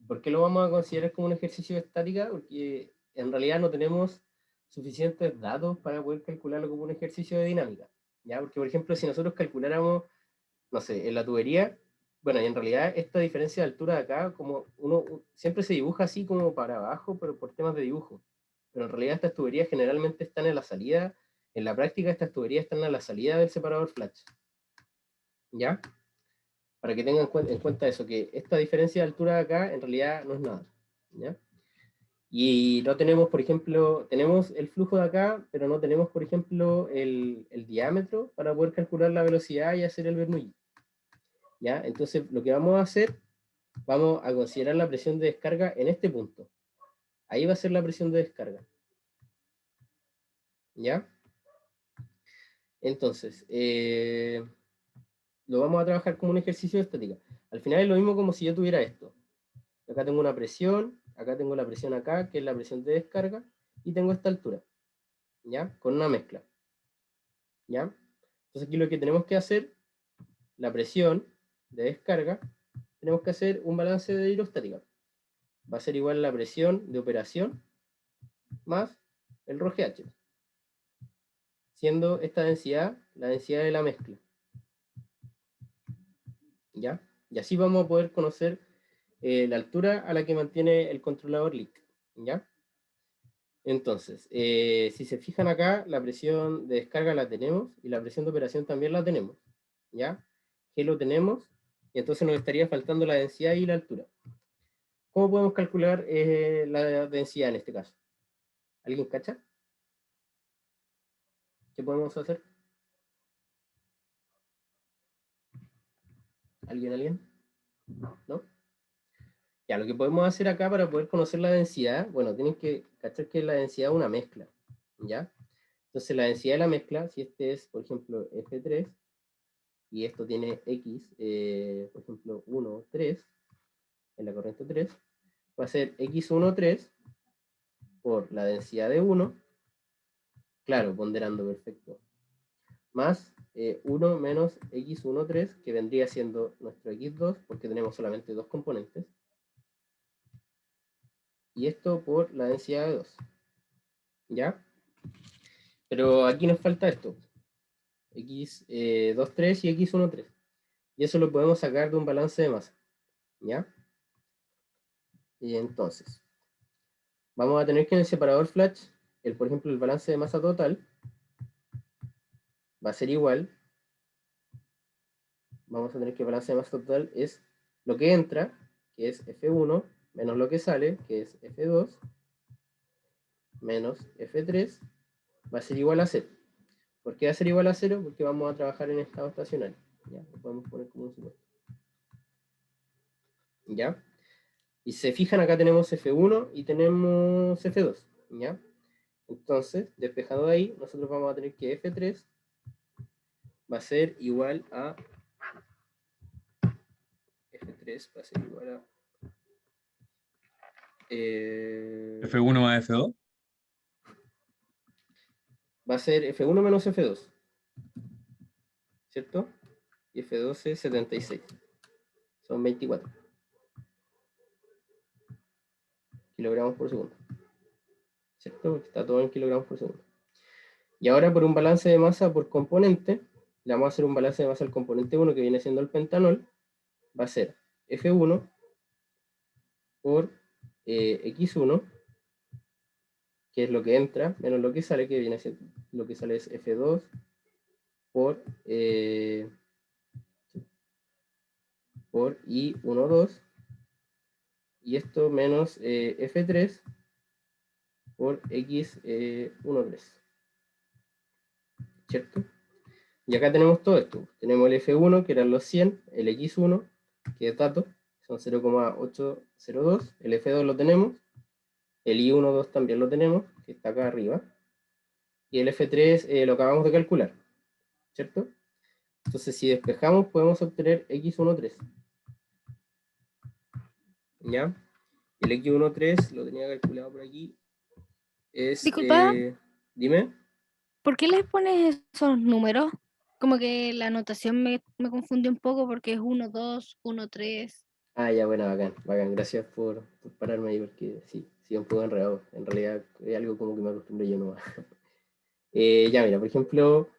¿Por qué lo vamos a considerar como un ejercicio de estática? Porque en realidad no tenemos suficientes datos para poder calcularlo como un ejercicio de dinámica. ¿Ya? Porque, por ejemplo, si nosotros calculáramos, no sé, en la tubería, bueno, y en realidad esta diferencia de altura de acá, como uno siempre se dibuja así como para abajo, pero por temas de dibujo. Pero en realidad estas tuberías generalmente están en la salida, en la práctica estas tuberías están en la salida del separador flash. ¿Ya? Para que tengan en cuenta eso, que esta diferencia de altura de acá en realidad no es nada. ¿Ya? Y no tenemos, por ejemplo, tenemos el flujo de acá, pero no tenemos, por ejemplo, el diámetro para poder calcular la velocidad y hacer el Bernoulli. ¿Ya? Entonces, lo que vamos a hacer, vamos a considerar la presión de descarga en este punto. Ahí va a ser la presión de descarga. ¿Ya? Entonces, lo vamos a trabajar como un ejercicio de estática. Al final es lo mismo como si yo tuviera esto. Acá tengo una presión, acá tengo la presión acá, que es la presión de descarga, y tengo esta altura, ¿ya? Con una mezcla, ¿ya? Entonces aquí lo que tenemos que hacer, la presión de descarga, tenemos que hacer un balance de hidrostática. Va a ser igual la presión de operación más el ρGH, siendo esta densidad la densidad de la mezcla, ¿ya? Y así vamos a poder conocer la altura a la que mantiene el controlador leak, ¿ya? Entonces, si se fijan acá, la presión de descarga la tenemos y la presión de operación también la tenemos, ¿ya? G lo tenemos, y entonces nos estaría faltando la densidad y la altura. ¿Cómo podemos calcular la densidad en este caso? ¿Alguien cacha? ¿Qué podemos hacer? ¿Alguien? ¿No? Ya, lo que podemos hacer acá para poder conocer la densidad, bueno, tienen que cachar que la densidad es una mezcla, ¿ya? Entonces la densidad de la mezcla, si este es, por ejemplo, F3, y esto tiene X, por ejemplo, 1, 3, en la corriente 3, va a ser X1, 3 por la densidad de 1, claro, ponderando perfecto, más 1 menos X1, 3, que vendría siendo nuestro X2, porque tenemos solamente dos componentes, y esto por la densidad de 2, ¿ya? Pero aquí nos falta esto, X2, 3 y X1, 3, y eso lo podemos sacar de un balance de masa, ¿ya? Y entonces, vamos a tener que en el separador flash, por ejemplo, el balance de masa total va a ser igual. Vamos a tener que el balance de masa total es lo que entra, que es F1, menos lo que sale, que es F2, menos F3, va a ser igual a 0. ¿Por qué va a ser igual a 0? Porque vamos a trabajar en estado estacionario. ¿Ya? Lo podemos poner como un supuesto. ¿Ya? Y si se fijan, acá tenemos F1 y tenemos F2. ¿Ya? Entonces, despejando de ahí, nosotros vamos a tener que F3 va a ser igual a F3 va a ser igual a F1 más F2. va a ser F1 menos F2, ¿cierto? Y F2 es 76, son 24 kilogramos por segundo, ¿cierto? Porque está todo en kilogramos por segundo. Y ahora por un balance de masa por componente, le vamos a hacer un balance de masa al componente 1 que viene siendo el pentanol, va a ser F1 por X1, que es lo que entra, menos lo que sale, que viene siendo, lo que sale es F2 por I12, y esto menos F3 por X13, ¿cierto? Y acá tenemos todo esto. Tenemos el F1, que eran los 100, el X1, que es dato, son 0,802, el F2 lo tenemos, el I12 también lo tenemos, que está acá arriba, y el F3 lo acabamos de calcular, ¿cierto? Entonces, si despejamos, podemos obtener X13. ¿Ya? El X13 lo tenía calculado por aquí. Es, Disculpa, dime. ¿por qué les pones esos números? Como que la anotación me confunde un poco porque es 1, 2, 1, 3. Ah, ya, bueno, bacán, bacán. Gracias por pararme ahí porque sí, un poco enredado. En realidad es algo como que me acostumbré yo nomás. Ya, mira, por ejemplo,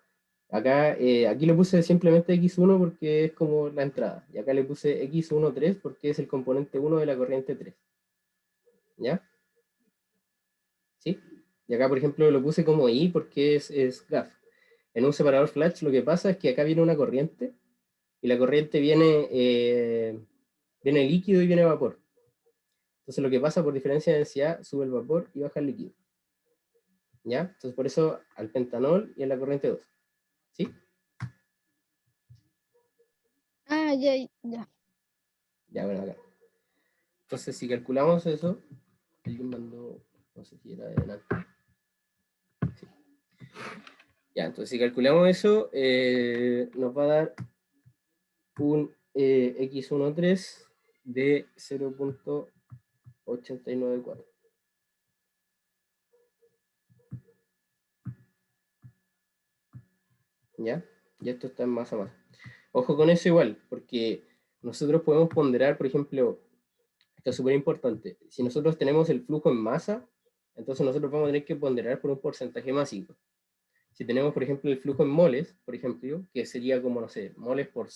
acá, aquí le puse simplemente X1 porque es como la entrada. Y acá le puse X13 porque es el componente 1 de la corriente 3. ¿Ya? ¿Sí? Y acá, por ejemplo, lo puse como I porque es GAF. En un separador flash lo que pasa es que acá viene una corriente y la corriente viene líquido y viene vapor. Entonces lo que pasa por diferencia de densidad, sube el vapor y baja el líquido. ¿Ya? Entonces por eso al pentanol y a la corriente 2. ¿Sí? Ah, ya, ya. Ya, bueno, acá. Entonces si calculamos eso, alguien mandó, no sé si era de delante. Sí. Ya, entonces si calculamos eso, nos va a dar un X13 de 0,894. ¿Ya? Y esto está en masa más. Ojo con eso igual, porque nosotros podemos ponderar, por ejemplo, esto es súper importante, si nosotros tenemos el flujo en masa, entonces nosotros vamos a tener que ponderar por un porcentaje másico. Si tenemos, por ejemplo, el flujo en moles, por ejemplo, que sería como, no sé, moles por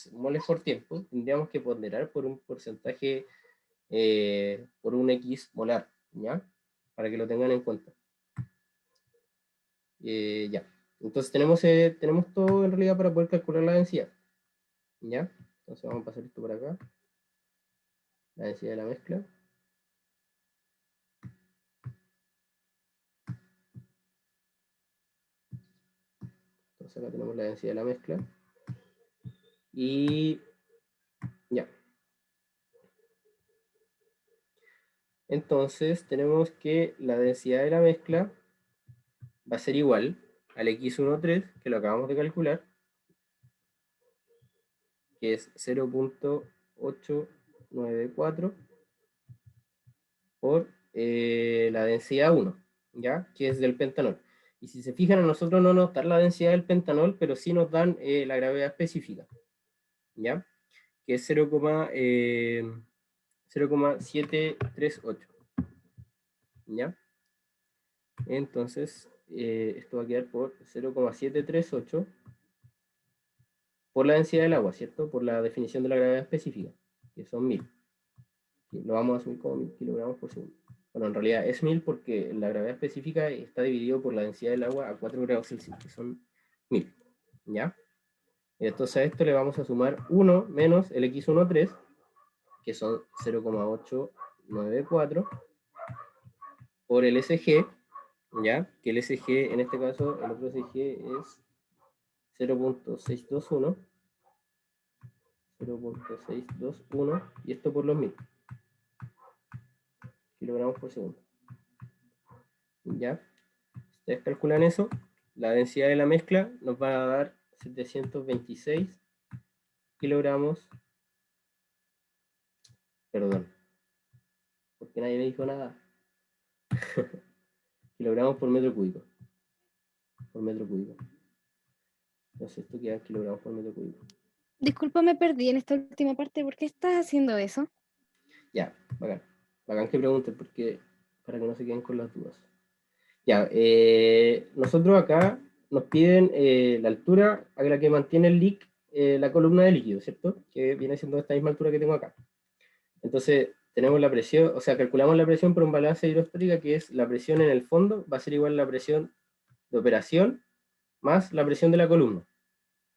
tiempo, tendríamos que ponderar por un porcentaje, por un X molar, ¿ya? Para que lo tengan en cuenta. Ya. Entonces tenemos todo en realidad para poder calcular la densidad. ¿Ya? Entonces vamos a pasar esto por acá. La densidad de la mezcla. Entonces acá tenemos la densidad de la mezcla. Y ya. Entonces tenemos que la densidad de la mezcla va a ser igual al X13, que lo acabamos de calcular, que es 0.894 por la densidad 1, ¿ya? Que es del pentanol. Y si se fijan, a nosotros no nos dan la densidad del pentanol, pero sí nos dan la gravedad específica, ¿ya? Que es 0,738, ¿ya? Entonces, esto va a quedar por 0,738 por la densidad del agua, ¿cierto? Por la definición de la gravedad específica, que son 1000. Lo vamos a asumir como 1000 kilogramos por segundo. Bueno, en realidad es 1000 porque la gravedad específica está dividido por la densidad del agua a 4 grados Celsius, que son 1000, ¿ya? Entonces a esto le vamos a sumar 1 menos el X13, que son 0,894, por el SG, ¿ya? Que el SG, en este caso, el otro SG es 0.621, 0.621, y esto por los 1000 kilogramos por segundo. ¿Ya? Ustedes calculan eso, la densidad de la mezcla nos va a dar 726 kilogramos, perdón, porque nadie me dijo nada, kilogramos por metro cúbico. Entonces esto queda en kilogramos por metro cúbico. Disculpa, me perdí en esta última parte. ¿Por qué estás haciendo eso? Ya, bacán. Bacán que pregunten, porque para que no se queden con las dudas. Ya, nosotros acá nos piden la altura a la que mantiene el leak la columna de líquido, ¿cierto? Que viene siendo esta misma altura que tengo acá. Entonces, tenemos la presión, o sea, calculamos la presión por un balance hidrostática, que es la presión en el fondo, va a ser igual a la presión de operación más la presión de la columna.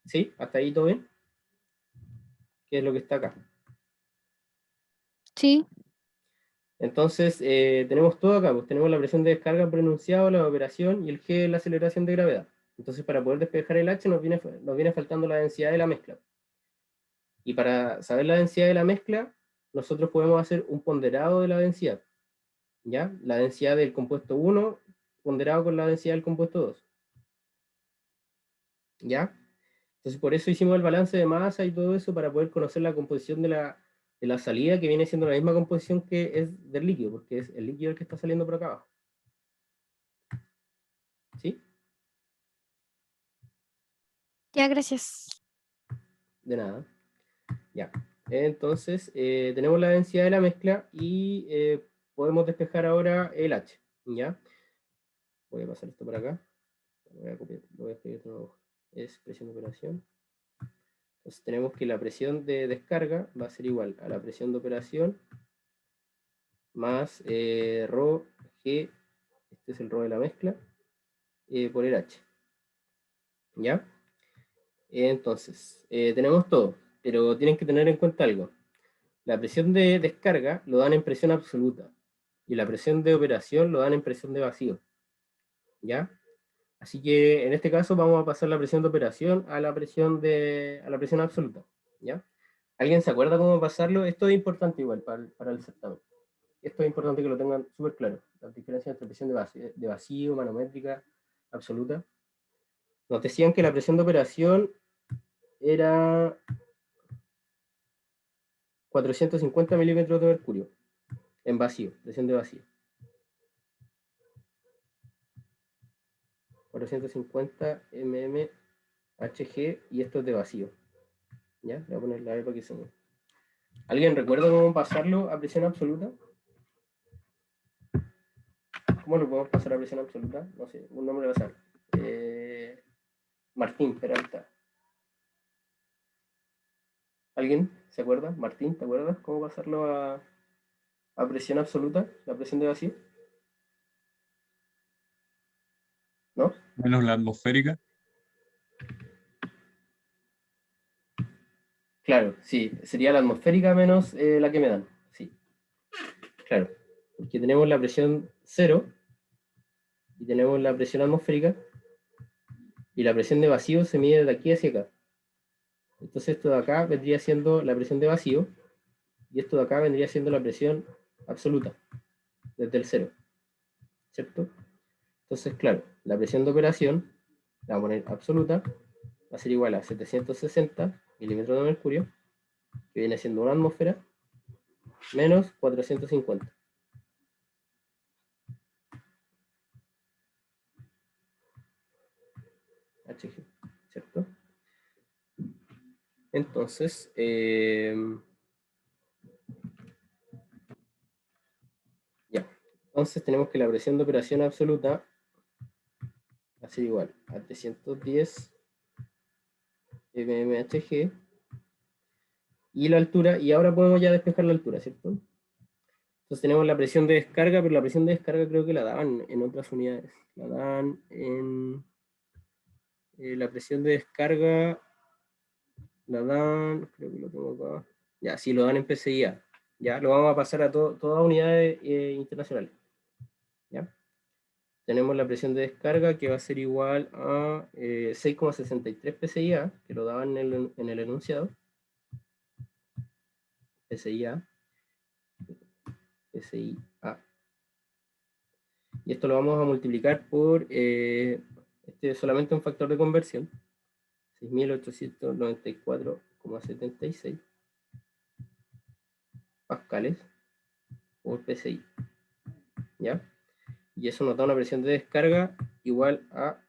¿Sí? ¿Hasta ahí todo bien? ¿Qué es lo que está acá? Sí. Entonces, tenemos todo acá, pues tenemos la presión de descarga por enunciado, la operación, y el G es la aceleración de gravedad. Entonces, para poder despejar el H nos viene faltando la densidad de la mezcla. Y para saber la densidad de la mezcla, nosotros podemos hacer un ponderado de la densidad. ¿Ya? La densidad del compuesto 1 ponderado con la densidad del compuesto 2. ¿Ya? Entonces, por eso hicimos el balance de masa y todo eso, para poder conocer la composición de la salida, que viene siendo la misma composición que es del líquido, porque es el líquido el que está saliendo por acá abajo. ¿Sí? Ya, gracias. De nada. Ya. Entonces, tenemos la densidad de la mezcla y podemos despejar ahora el H. ¿Ya? Voy a pasar esto por acá. Lo voy a copiar, lo voy a escribir de nuevo. Es presión de operación. Entonces tenemos que la presión de descarga va a ser igual a la presión de operación más ρ G, este es el ρ de la mezcla, por el H. ¿Ya? Entonces, tenemos todo, pero tienen que tener en cuenta algo. La presión de descarga lo dan en presión absoluta y la presión de operación lo dan en presión de vacío. ¿Ya? Así que en este caso vamos a pasar la presión de operación a la presión absoluta. ¿Ya? ¿Alguien se acuerda cómo pasarlo? Esto es importante igual para el certamen. Esto es importante que lo tengan súper claro. Las diferencias entre presión de vacío, manométrica, absoluta. Nos decían que la presión de operación era 450 milímetros de mercurio en vacío, presión de vacío. 450 mmHg, y esto es de vacío. ¿Ya? Le voy a poner la E para que se mueva. ¿Alguien recuerda cómo pasarlo a presión absoluta? ¿Cómo lo podemos pasar a presión absoluta? No sé, un nombre va a ser. Martín Peralta. ¿Alguien se acuerda? Martín, ¿te acuerdas cómo pasarlo a presión absoluta? La presión de vacío. ¿No? Menos la atmosférica. Claro, sí. Sería la atmosférica menos la que me dan. Sí. Claro. Porque tenemos la presión 0 y tenemos la presión atmosférica, y la presión de vacío se mide de aquí hacia acá. Entonces esto de acá vendría siendo la presión de vacío y esto de acá vendría siendo la presión absoluta. desde el 0, ¿cierto? Entonces, claro, la presión de operación, la vamos a poner absoluta, va a ser igual a 760 milímetros de mercurio, que viene siendo una atmósfera, menos 450. Hg, ¿cierto? Entonces, ya. Entonces tenemos que la presión de operación absoluta va a ser igual a 310 mmHg y la altura, y ahora podemos ya despejar la altura, ¿cierto? Entonces tenemos la presión de descarga, pero la presión de descarga creo que la daban en otras unidades. La dan en... la presión de descarga la dan, creo que lo tengo acá. Ya, sí, lo dan en PCIA. Ya, lo vamos a pasar a todas unidades internacionales. ¿Ya? Tenemos la presión de descarga que va a ser igual a 6,63 PCIA, que lo daban en el enunciado. PCIA. PCIA. Y esto lo vamos a multiplicar por, este es solamente un factor de conversión, 6.894,76 pascales por PSI. ¿Ya? Y eso nos da una presión de descarga igual a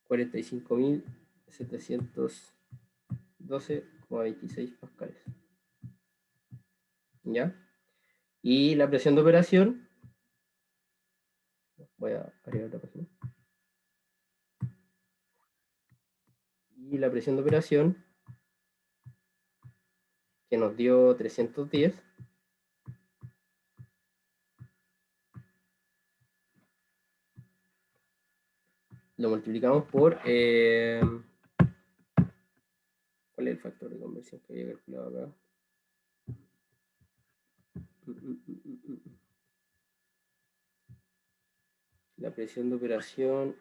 45.712,26 pascales. ¿Ya? Y la presión de operación, voy a agregar otra página. Y la presión de operación, que nos dio 310, lo multiplicamos por... ¿cuál es el factor de conversión que había calculado acá? La presión de operación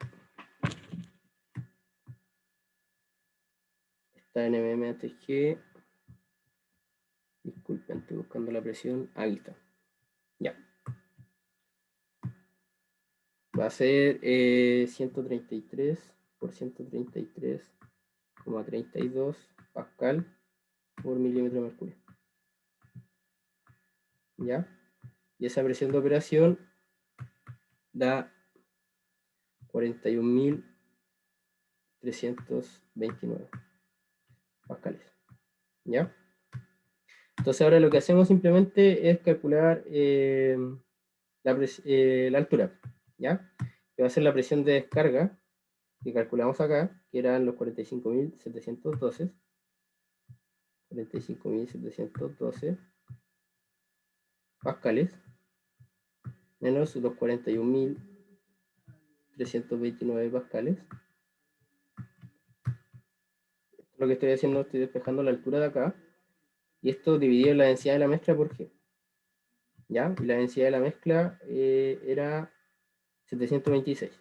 está en mmHg. Disculpen, estoy buscando la presión. Ahí está. Ya. Va a ser 133 por 133,32 pascal por milímetro de mercurio. ¿Ya? Y esa presión de operación da 41.329 pascales. ¿Ya? Entonces ahora lo que hacemos simplemente es calcular la altura, ¿ya? Que va a ser la presión de descarga que calculamos acá, que eran los 45.712 pascales, menos los 41.329 pascales. Lo que estoy haciendo, estoy despejando la altura de acá, y esto dividido en la densidad de la mezcla por G. ¿Ya? Y la densidad de la mezcla era 726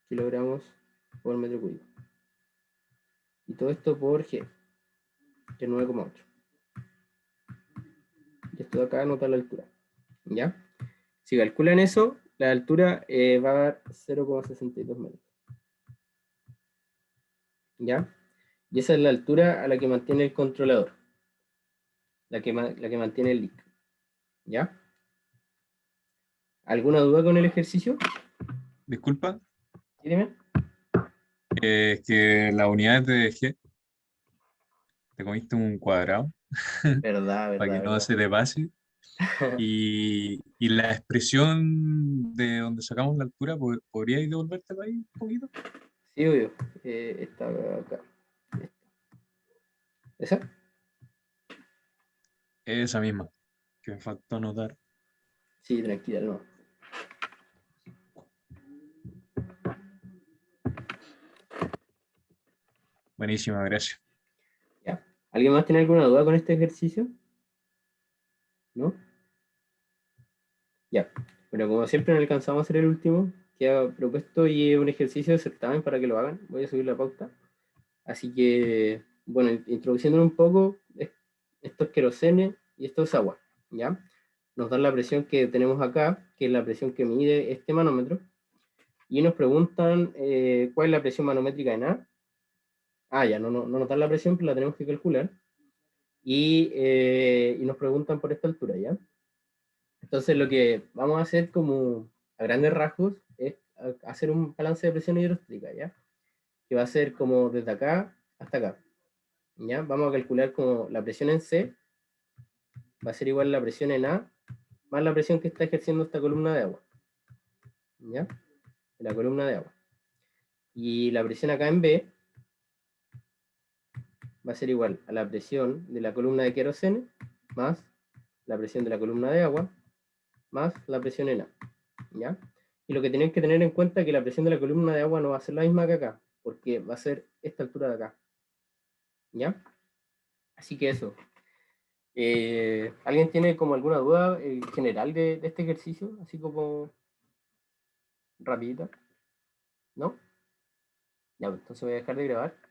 kilogramos por metro cúbico. Y todo esto por G, que es 9,8. Y esto de acá anota la altura. ¿Ya? Si calculan eso, la altura va a dar 0,62 metros. ¿Ya? Y esa es la altura a la que mantiene el controlador. La que mantiene el leak. ¿Ya? ¿Alguna duda con el ejercicio? Disculpa, ¿Sí, dime? que las unidades de G, te comiste un cuadrado Verdad, para que verdad, no verdad. se te pase. Y la expresión de donde sacamos la altura, ¿podríais devolvértela ahí un poquito? Sí, obvio. Está acá. ¿Esa? Esa misma, que me faltó anotar. Sí, tranquila, no. Buenísima, gracias. Ya. ¿Alguien más tiene alguna duda con este ejercicio? ¿No? Ya. Bueno, como siempre no alcanzamos a hacer el último, queda propuesto y es un ejercicio de certamen para que lo hagan. Voy a subir la pauta. Así que, bueno, introduciéndolo un poco, esto es querosene y esto es agua, ¿ya? Nos dan la presión que tenemos acá, que es la presión que mide este manómetro, y nos preguntan cuál es la presión manométrica en A. Ah, ya, no nos dan la presión, pero la tenemos que calcular. Y nos preguntan por esta altura, ¿ya? Entonces lo que vamos a hacer como a grandes rasgos es hacer un balance de presión hidrostática, ¿ya? Que va a ser como desde acá hasta acá, ¿ya? Vamos a calcular como la presión en C va a ser igual a la presión en A más la presión que está ejerciendo esta columna de agua, ¿ya? La columna de agua. Y la presión acá en B va a ser igual a la presión de la columna de querosene más la presión de la columna de agua más la presión en A, ¿ya? Y lo que tienen que tener en cuenta es que la presión de la columna de agua no va a ser la misma que acá, porque va a ser esta altura de acá, ¿ya? Así que eso. ¿Alguien tiene como alguna duda general de este ejercicio? Así como rapidita, ¿no? Ya, pues, entonces voy a dejar de grabar.